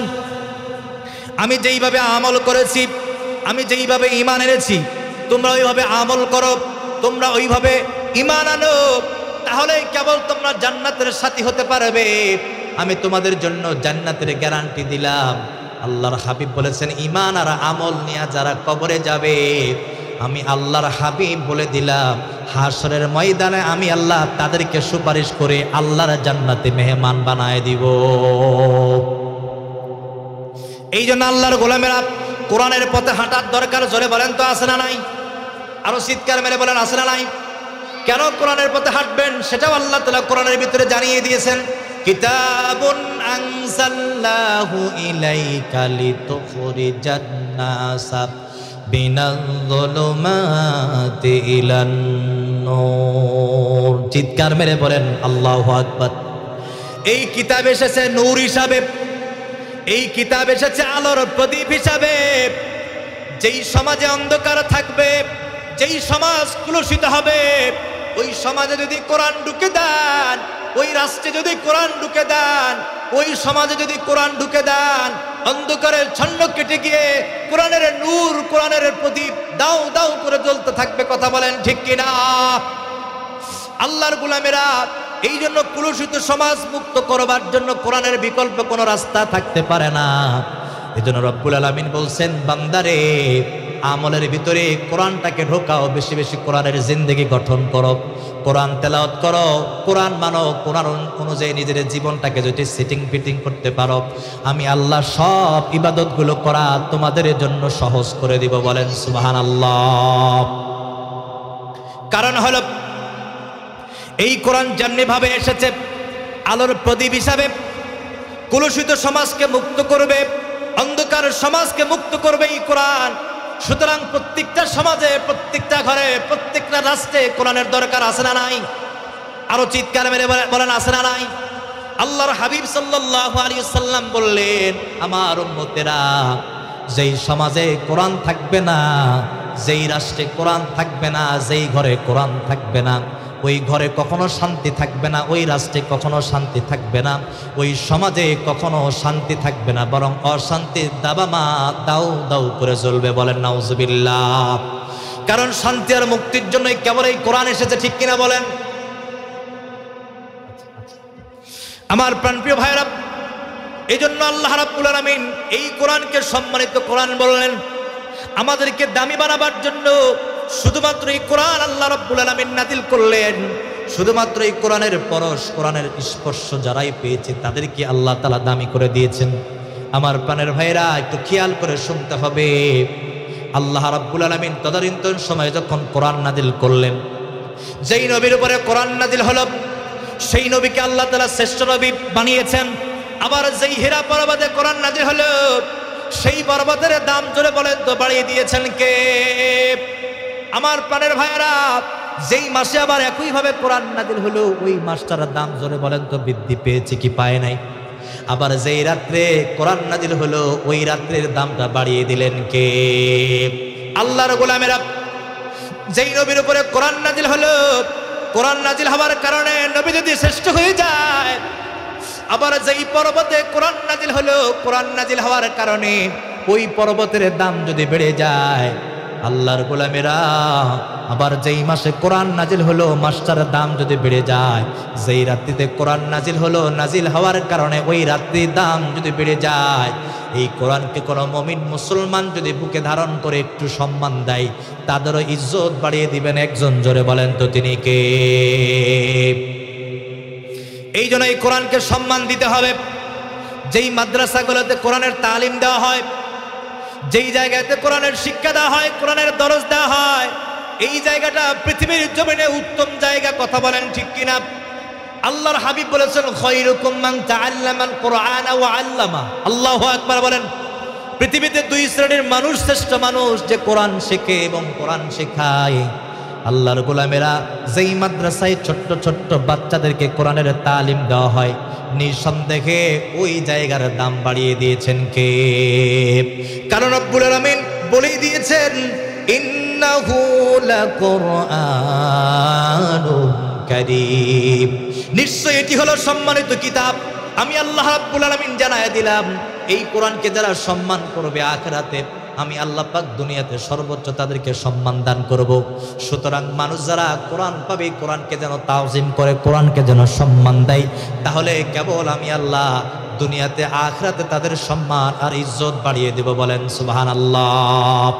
আমি যেইভাবে আমল করেছি, আমি যেইভাবে ঈমান এনেছি, তোমরা ওইভাবে আমল করো, তোমরা ওইভাবে ঈমান আনো, তাহলে কেবল তোমরা জান্নাতের সাথী হতে পারবে। আমি তোমাদের জন্য জান্নাতের গ্যারান্টি দিলাম। আল্লাহর হাবিব বলেছেন, ঈমান আর আমল নিয়ে যারা কবরে যাবে, আমি আল্লাহর হাবিব বলে দিলাম, হাশরের ময়দানে আমি আল্লাহ তাদেরকে সুপারিশ করে আল্লাহর জান্নাতে মেহমান বানায় দিব। এই জন্য আল্লাহর গোলামেরা, কোরআনের পথে হাঁটার দরকার। জোরে বলেন তো আছে না নাই? আরো চিৎকার মেরে বলেন আছে না নাই? কেন কোরআনের পথে হাঁটবেন সেটাও আল্লাহ তাআলা কোরআনের ভিতরে জানিয়ে দিয়েছেন। কিতাবুন আনজালনাহু ইলাইকা লিতুখরিজান নাসা মিনাজ-যুলুমাতি ইলান-নূর। চিৎকার মেরে বলেন আল্লাহু আকবার। এই কিতাব এসেছে নূর হিসাবে, এই কিতাব এসেছে আলোর প্রদীপ হিসাবে। যেই সমাজে অন্ধকার থাকবে, যেই সমাজ কুলুষিত হবে, ওই সমাজে যদি কোরআন ঢুকে দেন, ওই রাষ্ট্রে যদি কোরআন ঢুকে দেন, ওই সমাজে যদি কোরআন ঢুকে দেন, অন্ধকারের ছন্ন কেটে গিয়ে কোরআনের নূর, কোরআনের প্রদীপ দাও দাও করে জ্বলতে থাকবে। কথা বলেন ঠিক কিনা? আল্লাহর গোলামেরা, এই জন্য কুলুষিত সমাজ মুক্ত করবার জন্য কোরআনের বিকল্প কোনো রাস্তা থাকতে পারে না। এই জন্য রব্বুল আলামিন বলছেন, বান্দারে আমলের ভিতরে কোরআনটাকে ঢোকাও, বেশি বেশি কোরআনের জিন্দেগি গঠন করো, কোরআন তেলাওয়াত করো, কোরআন মানো, কোরআন অনুযায়ী নিজের জীবনটাকে যদি সিটিং ফিটিং করতে পারো, আমি আল্লাহ সব ইবাদতগুলো করা তোমাদের জন্য সহজ করে দিব। বলেন সুবহানাল্লাহ। কারণ হলো এই কোরআন যেমনি ভাবে এসেছে আলোর প্রদীপ হিসাবে কুলুষিত সমাজকে মুক্ত করবে, অন্ধকার সমাজকে মুক্ত করবে এই কোরআন। সুতরাং প্রত্যেকটা সমাজে, প্রত্যেকটা ঘরে, প্রত্যেকটা রাষ্ট্রে কোরআনের দরকার আছে না নাই? আরো চিৎকার মেরে বলেন আছে না নাই? আল্লাহর হাবিব সাল্লাল্লাহু আলাইহি ওয়াসাল্লাম বললেন, আমার উম্মতেরা, যেই সমাজে কোরআন থাকবে না, যেই রাষ্ট্রে কোরআন থাকবে না, যেই ঘরে কোরআন থাকবে না, ওই ঘরে কখনো শান্তি থাকবে না, ওই রাষ্ট্রে কখনো শান্তি থাকবে না, ওই সমাজে কখনো শান্তি থাকবে না, বরং অশান্তির দাবামা দাউ দাউ করে চলবে। বলেন নাউজুবিল্লাহ। কারণ শান্তি আর মুক্তির জন্যই কেবল এই কোরআন এসেছে, ঠিক কিনা বলেন? আমার প্রাণপ্রিয় ভাইরা, এই জন্য আল্লাহ রাব্বুল আলামিন এই কোরআনকে সম্মানিত কোরআন বললেন। আমাদেরকে দামি বানাবার জন্য শুধুমাত্র এই কোরআন আল্লাহ রাব্বুল আলামিন নাযিল করলেন। শুধুমাত্র এই কোরআনের পরশ, কোরআনের স্পর্শ যারাই পেয়েছে তাদেরকে আল্লাহ তাআলা দামি করে দিয়েছেন। আমার প্রাণের ভাইরা, একটু খেয়াল করে শুনতে হবে। আল্লাহ রাব্বুল আলামিন তদানীন্তন সময়ে যখন কোরআন নাযিল করলেন, যেই নবীর উপরে কোরআন নাযিল হলো, সেই নবীকে আল্লাহ তাআলা শ্রেষ্ঠ নবী বানিয়েছেন। আবার যেই হীরা পর্বতে কোরআন নাযিল হলো, সেই পর্বতের দাম জোরে বলেন তো বাড়িয়ে দিয়েছেন কে? আমার প্রাণের ভাইয়েরা, যেই মাসে আবার একইভাবে কোরআন নাযিল হলো, ওই মাসটার দাম জোরে বলেন তো বৃদ্ধি পেয়েছে কি পায় নাই? আবার যেই রাত্রে কোরআন নাযিল হলো, ওই রাত্রের দামটা বাড়িয়ে দিলেন কে? আল্লাহর গোলামেরা, যেই নবীর উপরে কোরআন নাযিল হলো, কোরআন নাযিল হওয়ার কারণে নবী যদি শ্রেষ্ঠ হয়ে যায়, আবার যেই পর্বতে কোরআন নাযিল হলো, কোরআন নাযিল হওয়ার কারণে ওই পর্বতের দাম যদি বেড়ে যায়, আল্লাহর গোলামেরা, আবার যেই মাসে কোরআন নাযিল হলো, মাসটার দাম যদি বেড়ে যায়, যেই রাত্রিতে কোরআন নাযিল হলো, নাযিল হওয়ার কারণে ওই রাত্রির দাম যদি বেড়ে যায়, এই কোরআনকে কোনো মুমিন মুসলমান যদি বুকে ধারণ করে একটু সম্মান দেয়, তাদেরও ইজ্জত বাড়িয়ে দিবেন একজন। জোরে বলেন তো তিনি কে? এই জন্য এই কোরআনকে সম্মান দিতে হবে। যেই মাদ্রাসাগুলোতে কোরআনের তালিম দেওয়া হয়, যেই জায়গাতে কোরআনের শিক্ষা দেওয়া হয়, কোরআনের দরস দেওয়া হয়, এই জায়গাটা পৃথিবীর জমিনে উত্তম জায়গা। কথা বলেন ঠিক কিনা? আল্লাহর হাবিব বলেছেন, খায়রুকুম মান তাআল্লামাল কুরআনা ওয়া আল্লামা। আল্লাহু আকবার বলেন। পৃথিবীতে দুই শ্রেণীর মানুষ শ্রেষ্ঠ মানুষ, যে কোরআন শেখে এবং কোরআন শেখায়। আল্লাহর গোলামেরা, যেই মাদ্রাসায় ছোট্ট ছোট্ট বাচ্চাদেরকে কোরআনের তালিম দেওয়া হয়, নিঃসন্দেহে ওই জায়গার দাম বাড়িয়ে দিয়েছেন কে? কারণ রব্বুল আলামিন বলেই দিয়েছেন, ইন্নাহু লাকুরআনুন কারীম। নিশ্চয় এটি হলো সম্মানিত কিতাব। আমি আল্লাহ রাব্বুল আলামিন জানায় দিলাম, এই কোরআনকে যারা সম্মান করবে, আখিরাতে আমি আল্লাহ পাক দুনিয়াতে সর্বোচ্চ তাদেরকে সম্মান দান করব। সুতরাং মানুষ যারা কোরআন পাবে, কোরআনকে যেন তাওজিম করে, কোরআনকে যেন সম্মান দেয়, তাহলে কেবল আমি আল্লাহ দুনিয়াতে আখিরাতে তাদের সম্মান আর ইজ্জত বাড়িয়ে দেব। বলেন সুবহানাল্লাহ।